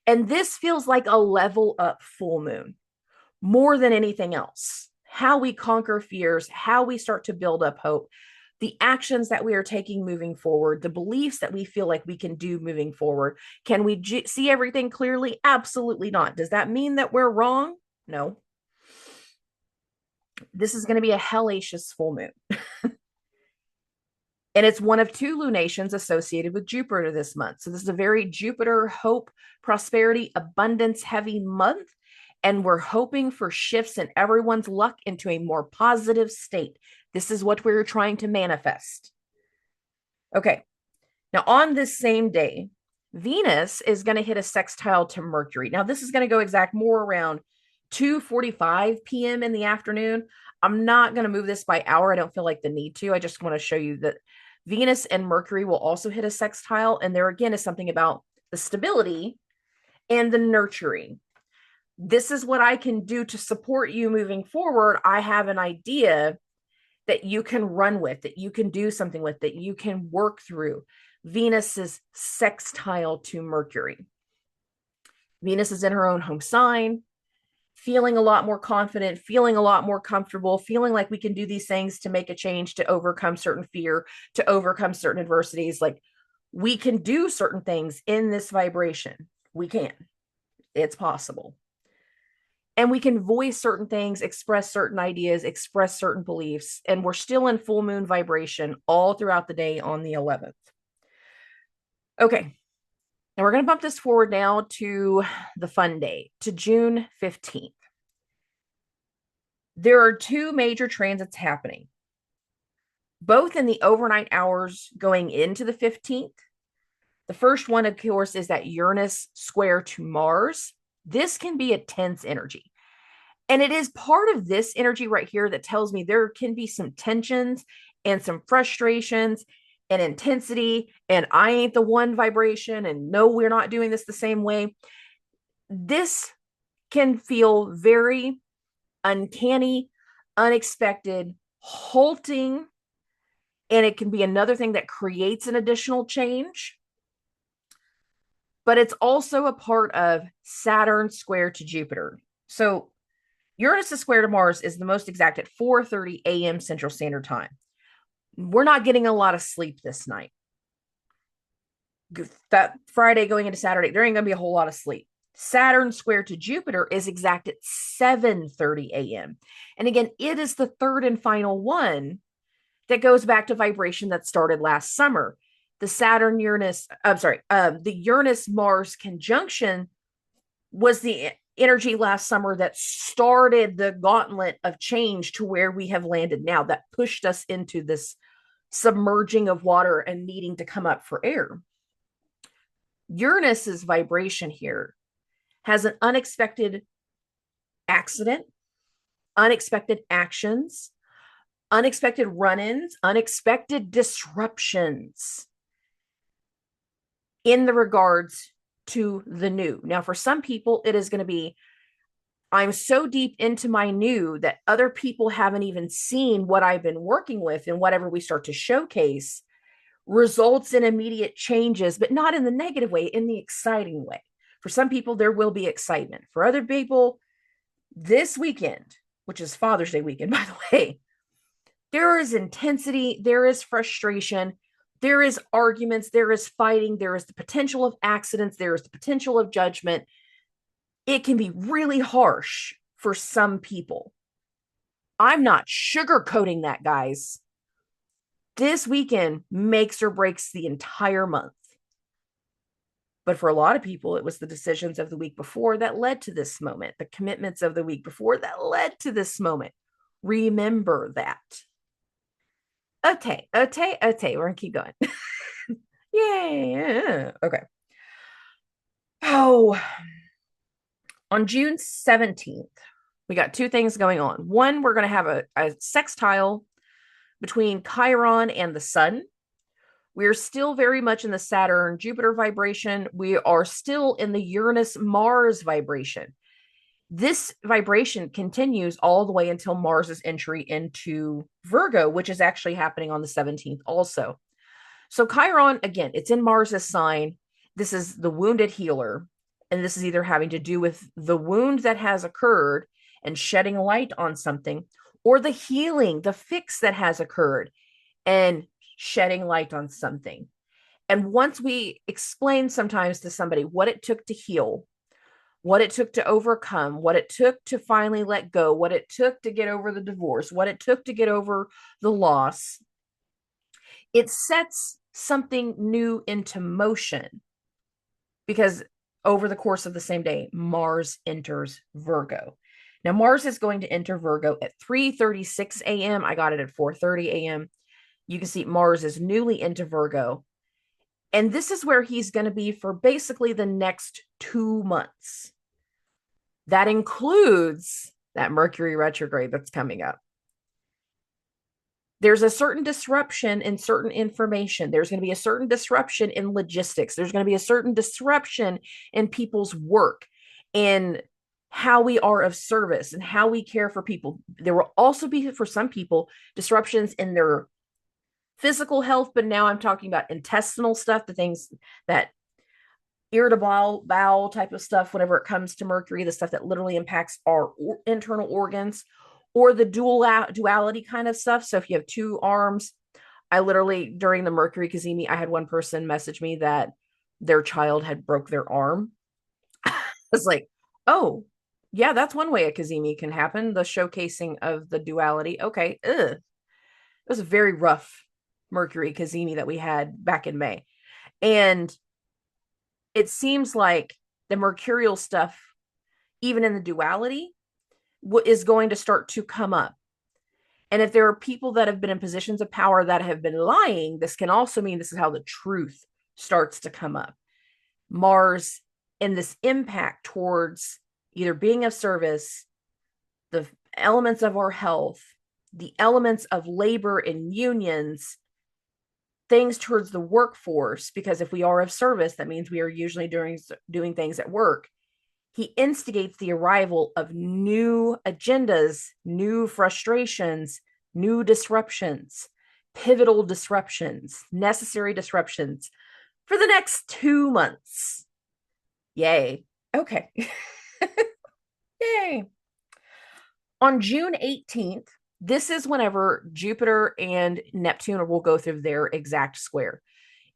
And this feels like a level up full moon. more than anything else. How we conquer fears, how we start to build up hope, the actions that we are taking moving forward, the beliefs that we feel like we can do moving forward. Can we see everything clearly? Absolutely not. Does that mean that we're wrong? No. This is going to be a hellacious full moon. And it's one of two lunations associated with Jupiter this month. So this is a very Jupiter, hope, prosperity, abundance heavy month. And we're hoping for shifts in everyone's luck into a more positive state. This is what we're trying to manifest. Okay. Now, on this same day, Venus is going to hit a sextile to Mercury. Now, this is going to go exact more around 2:45 p.m. in the afternoon. I'm not going to move this by hour. I don't feel like the need to. I just want to show you that Venus and Mercury will also hit a sextile. And there again is something about the stability and the nurturing. This is what I can do to support you moving forward. I have an idea that you can run with, that you can do something with, that you can work through. Venus is sextile to Mercury. Venus is in her own home sign, feeling a lot more confident, feeling a lot more comfortable, feeling like we can do these things to make a change, to overcome certain fear, to overcome certain adversities. Like we can do certain things in this vibration. We can. It's possible. And we can voice certain things, express certain ideas, express certain beliefs. And we're still in full moon vibration all throughout the day on the 11th. Okay. Now we're going to bump this forward now to the fun day, to June 15th. There are two major transits happening, both in the overnight hours going into the 15th. The first one, of course, is that Uranus square to Mars. This can be a tense energy. And it is part of this energy right here that tells me there can be some tensions and some frustrations and intensity, and I ain't the one vibration, and no, we're not doing this the same way. This can feel very uncanny, unexpected, halting, and it can be another thing that creates an additional change. But it's also a part of Saturn square to Jupiter. So Uranus square to Mars is the most exact at 4:30 a.m. Central Standard Time. We're not getting a lot of sleep this night. That Friday going into Saturday, there ain't going to be a whole lot of sleep. Saturn square to Jupiter is exact at 7:30 a.m. And again, it is the third and final one that goes back to vibration that started last summer. The the Uranus-Mars conjunction was the energy last summer that started the gauntlet of change to where we have landed now, that pushed us into this submerging of water and needing to come up for air. Uranus's vibration here has an unexpected accident, unexpected actions, unexpected run-ins, unexpected disruptions in the regards to the new. Now, for some people, it is going to be, I'm so deep into my new that other people haven't even seen what I've been working with, and whatever we start to showcase results in immediate changes, but not in the negative way, in the exciting way. For some people, there will be excitement. For other people, this weekend, which is Father's Day weekend, by the way, there is intensity, there is frustration, there is arguments, there is fighting, there is the potential of accidents, there is the potential of judgment. It can be really harsh for some people. I'm not sugarcoating that, guys. This weekend makes or breaks the entire month. But for a lot of people, it was the decisions of the week before that led to this moment, the commitments of the week before that led to this moment. Remember that. Okay. We're going to keep going. Yeah. Okay. Oh, on June 17th, we got two things going on. One, we're going to have a sextile between Chiron and the sun. We're still very much in the Saturn-Jupiter vibration. We are still in the Uranus-Mars vibration. This vibration continues all the way until Mars's entry into Virgo, which is actually happening on the 17th also. So Chiron, again, it's in Mars's sign. This is the wounded healer. And this is either having to do with the wound that has occurred and shedding light on something, or the healing, the fix that has occurred and shedding light on something. And once we explain sometimes to somebody what it took to heal, what it took to overcome, what it took to finally let go, what it took to get over the divorce, what it took to get over the loss, it sets something new into motion. Because over the course of the same day, Mars enters Virgo. Now, Mars is going to enter Virgo at 3:36 a.m. I got it at 4:30 a.m. You can see Mars is newly into Virgo. And this is where he's going to be for basically the next 2 months. That includes that Mercury retrograde that's coming up. There's a certain disruption in certain information. There's going to be a certain disruption in logistics. There's going to be a certain disruption in people's work and how we are of service and how we care for people. There will also be, for some people, disruptions in their physical health, but now I'm talking about intestinal stuff, the things that irritable bowel type of stuff, whenever it comes to Mercury, the stuff that literally impacts our internal organs, or the duality kind of stuff. So if you have two arms, I literally, during the Mercury Kazemi, I had one person message me that their child had broke their arm. I was like, oh, yeah, that's one way a Kazemi can happen. The showcasing of the duality. Okay. It was a very rough Mercury Kazemi that we had back in May. And it seems like the mercurial stuff, even in the duality, is going to start to come up. And if there are people that have been in positions of power that have been lying, this can also mean this is how the truth starts to come up. Mars and this impact towards either being of service, the elements of our health, the elements of labor and unions, things towards the workforce, because if we are of service, that means we are usually doing things at work. He instigates the arrival of new agendas, new frustrations, new disruptions, pivotal disruptions, necessary disruptions for the next 2 months. Yay. Okay. Yay. On June 18th, this is whenever Jupiter and Neptune will go through their exact square.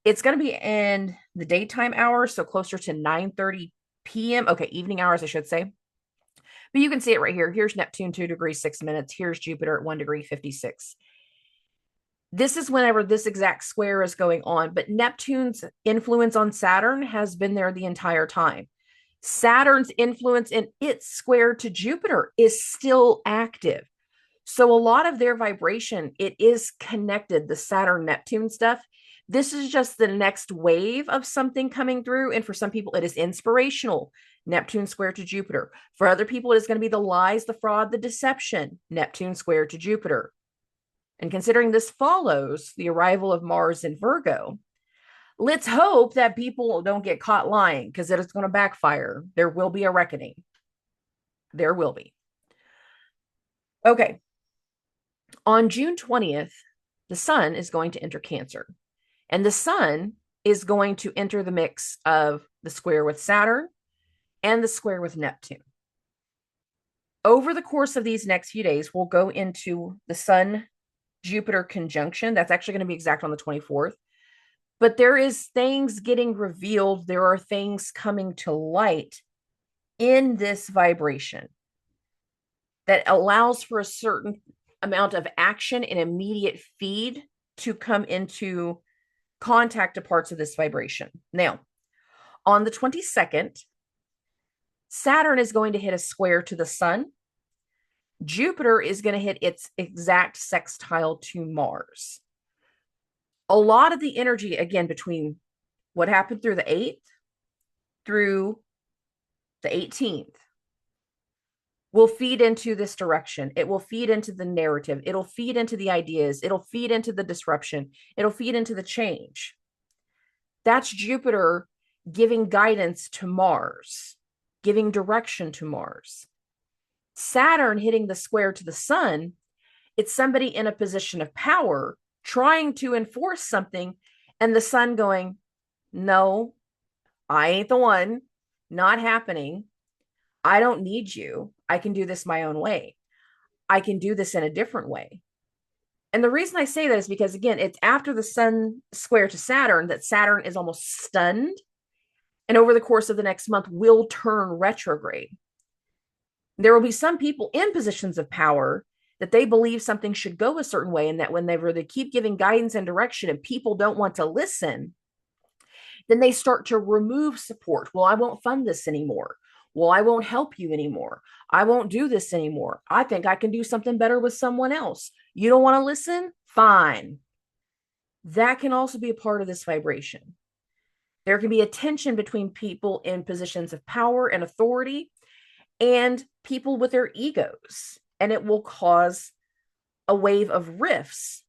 It's going to be in the daytime hours, so closer to 9:30 p.m. Okay, evening hours, I should say. But you can see it right here. Here's Neptune, 2 degrees, 6 minutes. Here's Jupiter at 1 degree, 56. This is whenever this exact square is going on, but Neptune's influence on Saturn has been there the entire time. Saturn's influence in its square to Jupiter is still active. So a lot of their vibration, it is connected, the Saturn-Neptune stuff. This is just the next wave of something coming through. And for some people, it is inspirational. Neptune square to Jupiter. For other people, it is going to be the lies, the fraud, the deception. Neptune square to Jupiter. And considering this follows the arrival of Mars in Virgo, let's hope that people don't get caught lying, because it is going to backfire. There will be a reckoning. There will be. Okay. On June 20th, the sun is going to enter Cancer. And the sun is going to enter the mix of the square with Saturn and the square with Neptune. Over the course of these next few days, we'll go into the Sun-Jupiter conjunction. That's actually going to be exact on the 24th. But there is things getting revealed. There are things coming to light in this vibration that allows for a certain amount of action and immediate feed to come into contact to parts of this vibration. Now, on the 22nd, Saturn is going to hit a square to the sun. Jupiter is going to hit its exact sextile to Mars. A lot of the energy, again, between what happened through the 8th through the 18th will feed into this direction. It will feed into the narrative. It'll feed into the ideas. It'll feed into the disruption. It'll feed into the change. That's Jupiter giving guidance to Mars, giving direction to Mars. Saturn hitting the square to the sun, it's somebody in a position of power trying to enforce something, and the sun going, no, I ain't the one, not happening. I don't need you. I can do this my own way. I can do this in a different way. And the reason I say that is because, again, it's after the sun square to Saturn that Saturn is almost stunned. And over the course of the next month, will turn retrograde. There will be some people in positions of power that they believe something should go a certain way, and that whenever they keep giving guidance and direction and people don't want to listen, then they start to remove support. Well, I won't fund this anymore. Well, I won't help you anymore. I won't do this anymore. I think I can do something better with someone else. You don't want to listen? Fine. That can also be a part of this vibration. There can be a tension between people in positions of power and authority and people with their egos, and it will cause a wave of rifts,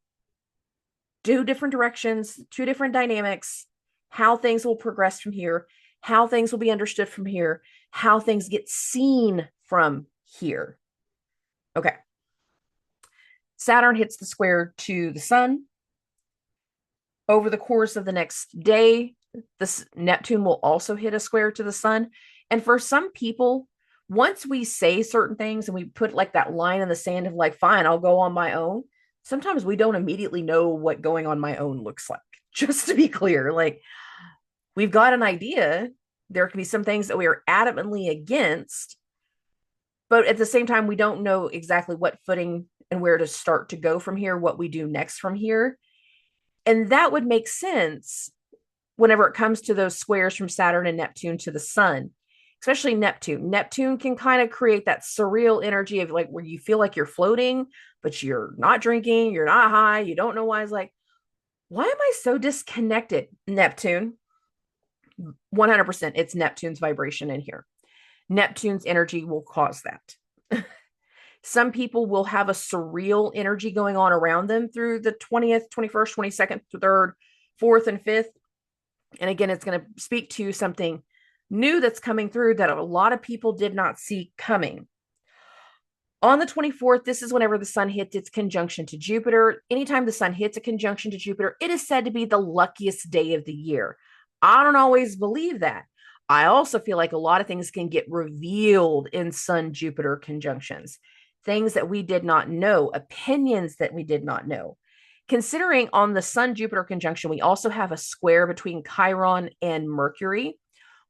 two different directions, two different dynamics, how things will progress from here, how things will be understood from here, how things get seen from here. Okay. Saturn hits the square to the sun. Over the course of the next day, this Neptune will also hit a square to the sun. And for some people, once we say certain things and we put like that line in the sand of like, fine, I'll go on my own, sometimes we don't immediately know what going on my own looks like. Just to be clear, like, we've got an idea. There can be some things that we are adamantly against, but at the same time, we don't know exactly what footing and where to start to go from here, what we do next from here. And that would make sense whenever it comes to those squares from Saturn and Neptune to the sun, especially Neptune. Neptune can kind of create that surreal energy of like where you feel like you're floating, but you're not drinking, you're not high, you don't know why. It's like, why am I so disconnected? Neptune, 100%, it's Neptune's vibration in here. Neptune's energy will cause that. Some people will have a surreal energy going on around them through the 20th, 21st, 22nd, 3rd, 4th, and 5th. And again, it's going to speak to something new that's coming through that a lot of people did not see coming. On the 24th, this is whenever the sun hits its conjunction to Jupiter. Anytime the sun hits a conjunction to Jupiter, it is said to be the luckiest day of the year. I don't always believe that. I also feel like a lot of things can get revealed in Sun Jupiter conjunctions, things that we did not know, opinions that we did not know. Considering on the Sun Jupiter conjunction, we also have a square between Chiron and Mercury.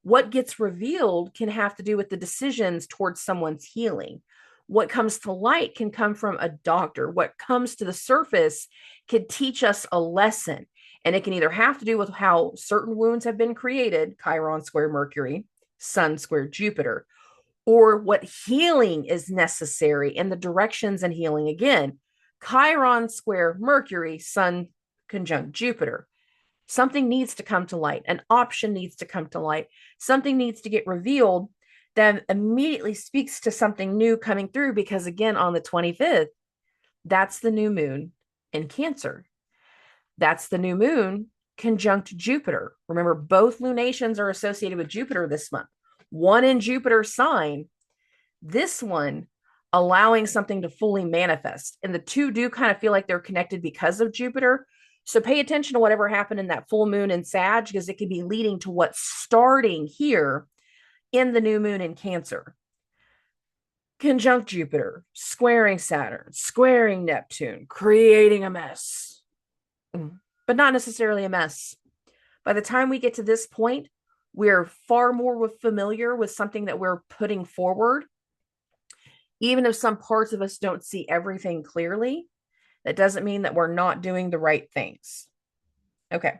What gets revealed can have to do with the decisions towards someone's healing. What comes to light can come from a doctor. What comes to the surface could teach us a lesson. And it can either have to do with how certain wounds have been created, Chiron square Mercury, Sun square Jupiter, or what healing is necessary and the directions in healing. Again, Chiron square Mercury, Sun conjunct Jupiter. Something needs to come to light. An option needs to come to light. Something needs to get revealed that immediately speaks to something new coming through, because again, on the 25th, that's the new moon in Cancer. That's the new moon conjunct Jupiter. Remember, both lunations are associated with Jupiter this month. One in Jupiter's sign, this one allowing something to fully manifest. And the two do kind of feel like they're connected because of Jupiter. So pay attention to whatever happened in that full moon in Sag, because it could be leading to what's starting here in the new moon in Cancer. Conjunct Jupiter, squaring Saturn, squaring Neptune, creating a mess. But not necessarily a mess. By the time we get to this point, we're far more familiar with something that we're putting forward. Even if some parts of us don't see everything clearly, that doesn't mean that we're not doing the right things. Okay.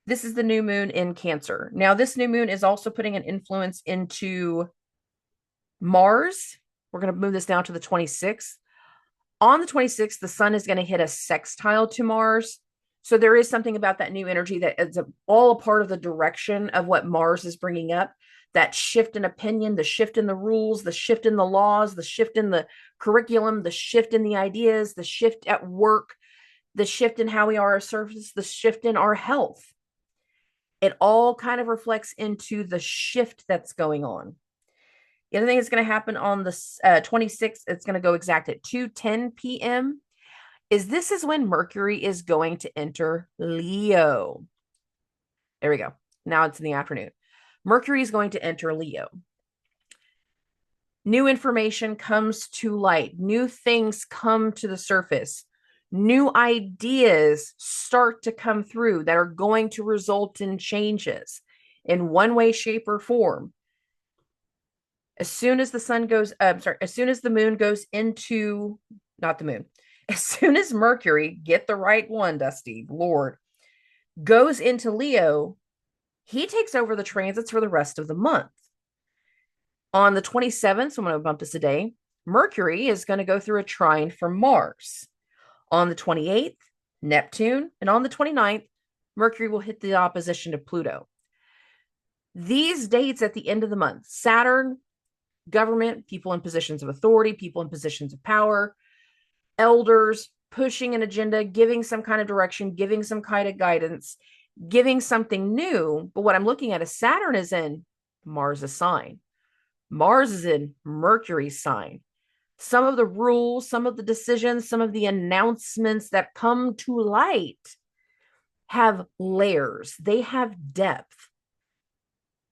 This is the new moon in Cancer. Now, this new moon is also putting an influence into Mars. We're going to move this down to the 26th. On the 26th, the sun is going to hit a sextile to Mars. So there is something about that new energy that is all a part of the direction of what Mars is bringing up. That shift in opinion, the shift in the rules, the shift in the laws, the shift in the curriculum, the shift in the ideas, the shift at work, the shift in how we are a service, the shift in our health. It all kind of reflects into the shift that's going on. The other thing that's going to happen on the 26th, it's going to go exact at 2:10 p.m. This is when Mercury is going to enter Leo. There we go. Now it's in the afternoon. Mercury is going to enter Leo. New information comes to light. New things come to the surface. New ideas start to come through that are going to result in changes in one way, shape, or form. As soon as the sun goes, as soon as the moon goes into, not the moon, as soon as Mercury, get the right one, Dusty, Lord, goes into Leo, he takes over the transits for the rest of the month. On the 27th, so I'm going to bump this a day, Mercury is going to go through a trine for Mars. On the 28th, Neptune, and on the 29th, Mercury will hit the opposition to Pluto. These dates at the end of the month, Saturn, government, people in positions of authority, people in positions of power, elders pushing an agenda, giving some kind of direction, giving some kind of guidance, giving something new. But what I'm looking at is Saturn is in Mars' sign. Mars is in Mercury's sign. Some of the rules, some of the decisions, some of the announcements that come to light have layers. They have depth.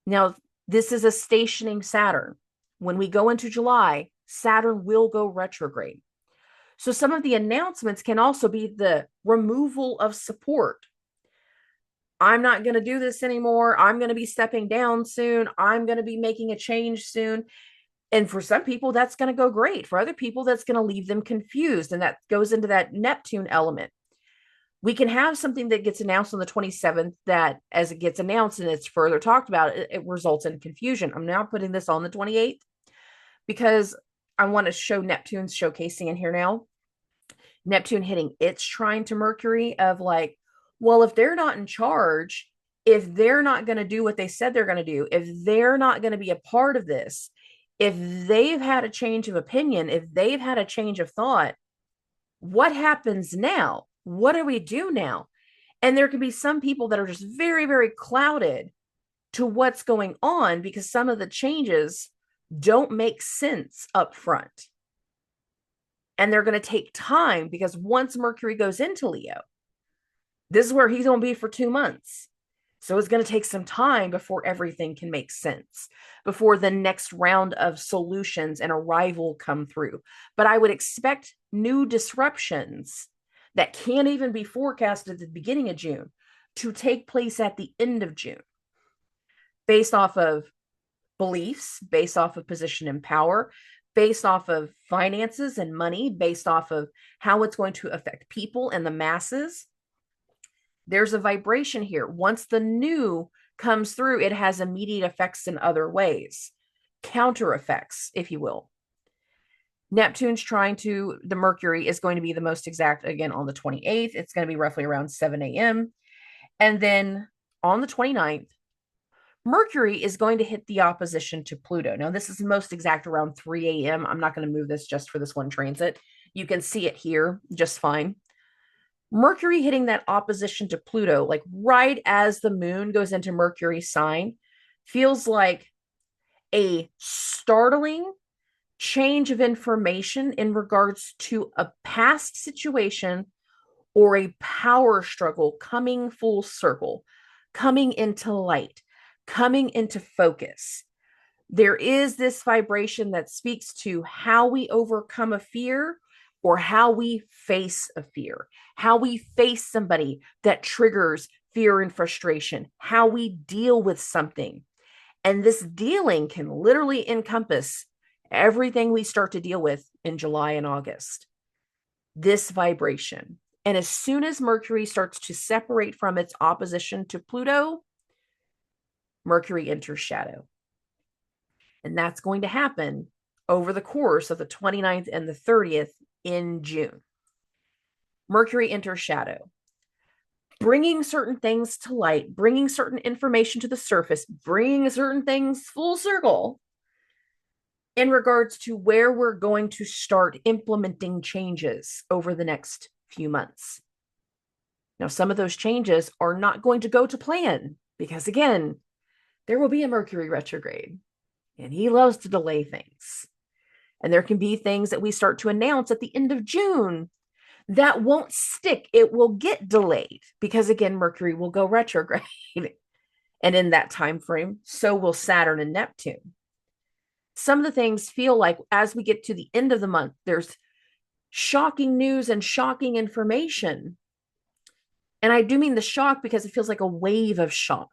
Now, this is a stationing Saturn. When we go into July, Saturn will go retrograde. So some of the announcements can also be the removal of support. I'm not going to do this anymore. I'm going to be stepping down soon. I'm going to be making a change soon. And for some people, that's going to go great. For other people, that's going to leave them confused. And that goes into that Neptune element. We can have something that gets announced on the 27th that as it gets announced and it's further talked about, it results in confusion. I'm now putting this on the 28th because I want to show Neptune's showcasing in here now. Neptune hitting its trine to Mercury of like, well, if they're not in charge, if they're not going to do what they said they're going to do, if they're not going to be a part of this, if they've had a change of opinion, if they've had a change of thought, what happens now? What do we do now? And there can be some people that are just very, very clouded to what's going on because some of the changes don't make sense up front. And they're going to take time because once Mercury goes into Leo, this is where he's going to be for 2 months. So it's going to take some time before everything can make sense, before the next round of solutions and arrival come through. But I would expect new disruptions that can't even be forecasted at the beginning of June to take place at the end of June, based off of beliefs, based off of position and power, based off of finances and money, based off of how it's going to affect people and the masses. There's a vibration here. Once the new comes through, it has immediate effects in other ways, counter effects, if you will. Neptune's trying to, the Mercury is going to be the most exact again on the 28th. It's going to be roughly around 7 a.m. And then on the 29th, Mercury is going to hit the opposition to Pluto. Now, this is most exact around 3 a.m. I'm not going to move this just for this one transit. You can see it here just fine. Mercury hitting that opposition to Pluto, like right as the moon goes into Mercury's sign, feels like a startling change of information in regards to a past situation or a power struggle coming full circle, coming into light, coming into focus. There is this vibration that speaks to how we overcome a fear or how we face a fear, how we face somebody that triggers fear and frustration, how we deal with something. And this dealing can literally encompass everything we start to deal with in July and August. This vibration. And as soon as Mercury starts to separate from its opposition to Pluto, Mercury enters shadow. And that's going to happen over the course of the 29th and the 30th in June. Mercury enters shadow, bringing certain things to light, bringing certain information to the surface, bringing certain things full circle in regards to where we're going to start implementing changes over the next few months. Now, some of those changes are not going to go to plan because, again, there will be a Mercury retrograde and he loves to delay things. And there can be things that we start to announce at the end of June that won't stick. It will get delayed because, again, Mercury will go retrograde. And in that time frame, so will Saturn and Neptune. some of the things feel like as we get to the end of the month, there's shocking news and shocking information. And I do mean the shock because it feels like a wave of shock.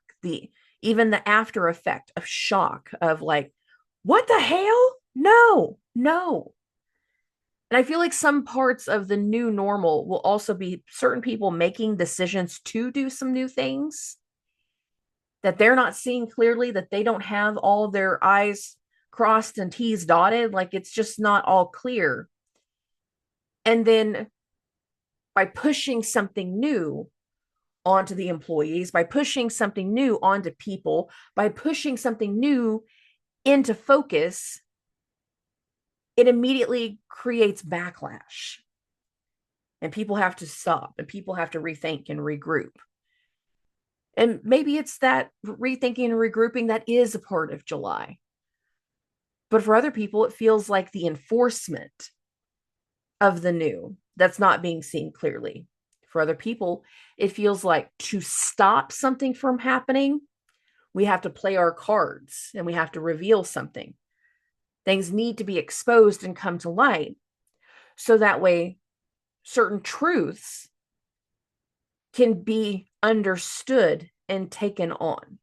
Even the after effect of shock of like, what the hell? No, no. And I feel like some parts of the new normal will also be certain people making decisions to do some new things that they're not seeing clearly, that they don't have all their I's crossed and T's dotted. Like it's just not all clear. And then by pushing something new onto the employees, by pushing something new onto people, by pushing something new into focus, it immediately creates backlash. And people have to stop and people have to rethink and regroup. And maybe it's that rethinking and regrouping that is a part of July. But for other people, it feels like the enforcement of the new that's not being seen clearly. For other people, it feels like to stop something from happening, we have to play our cards and we have to reveal something. Things need to be exposed and come to light. So that way, certain truths can be understood and taken on.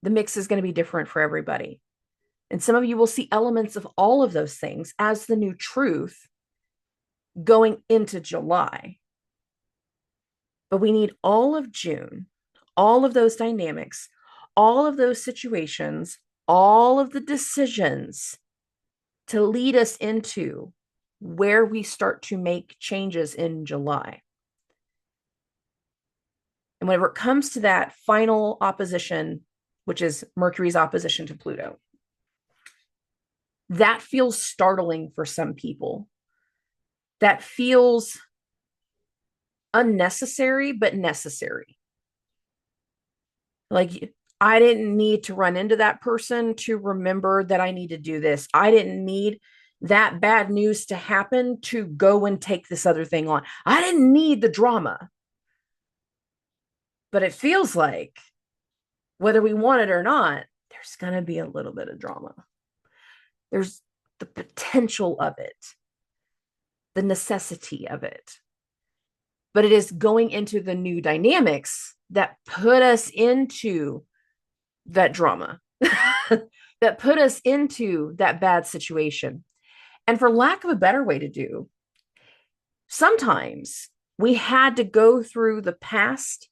The mix is going to be different for everybody. And some of you will see elements of all of those things as the new truth going into July. But we need all of June, all of those dynamics, all of those situations, all of the decisions to lead us into where we start to make changes in July. And whenever it comes to that final opposition, which is Mercury's opposition to Pluto, that feels startling for some people. That feels unnecessary, but necessary. Like, I didn't need to run into that person to remember that I need to do this. I didn't need that bad news to happen to go and take this other thing on. I didn't need the drama. But it feels like, whether we want it or not, there's going to be a little bit of drama. There's the potential of it, the necessity of it. But it is going into the new dynamics that put us into that drama, that put us into that bad situation. And for lack of a better way to do, sometimes we had to go through the past,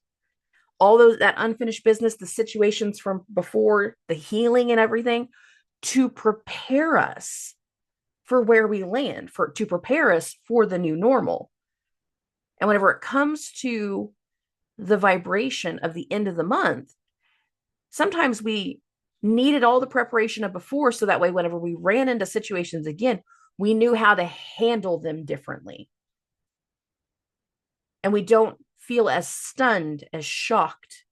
all those, that unfinished business, the situations from before, the healing and everything, to prepare us for where we land, to prepare us for the new normal. And whenever it comes to the vibration of the end of the month, sometimes we needed all the preparation of before, so that way, whenever we ran into situations again, we knew how to handle them differently. And we don't feel as stunned, as shocked,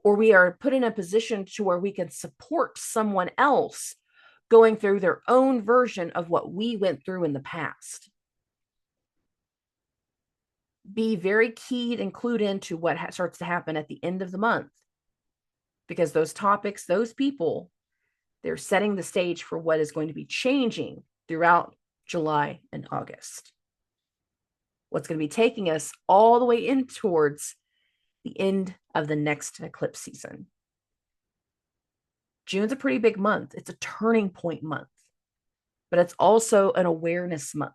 or we are put in a position to where we can support someone else going through their own version of what we went through in the past. Be very keyed and clued into what starts to happen at the end of the month, because those topics, those people, they're setting the stage for what is going to be changing throughout July and August. What's going to be taking us all the way in towards the end of the next eclipse season. June's a pretty big month. It's a turning point month, but it's also an awareness month.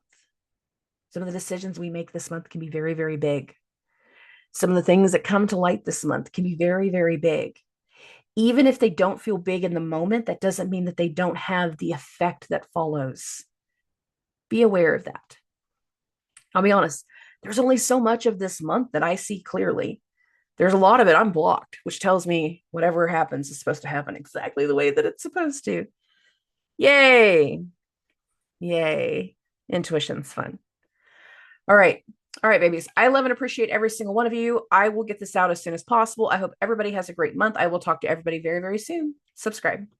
Some of the decisions we make this month can be very, very big. Some of the things that come to light this month can be very, very big. Even if they don't feel big in the moment, that doesn't mean that they don't have the effect that follows. Be aware of that. I'll be honest, there's only so much of this month that I see clearly. There's a lot of it I'm blocked, which tells me whatever happens is supposed to happen exactly the way that it's supposed to. Yay. Yay. Intuition's fun. All right. All right, babies. I love and appreciate every single one of you. I will get this out as soon as possible. I hope everybody has a great month. I will talk to everybody very, very soon. Subscribe.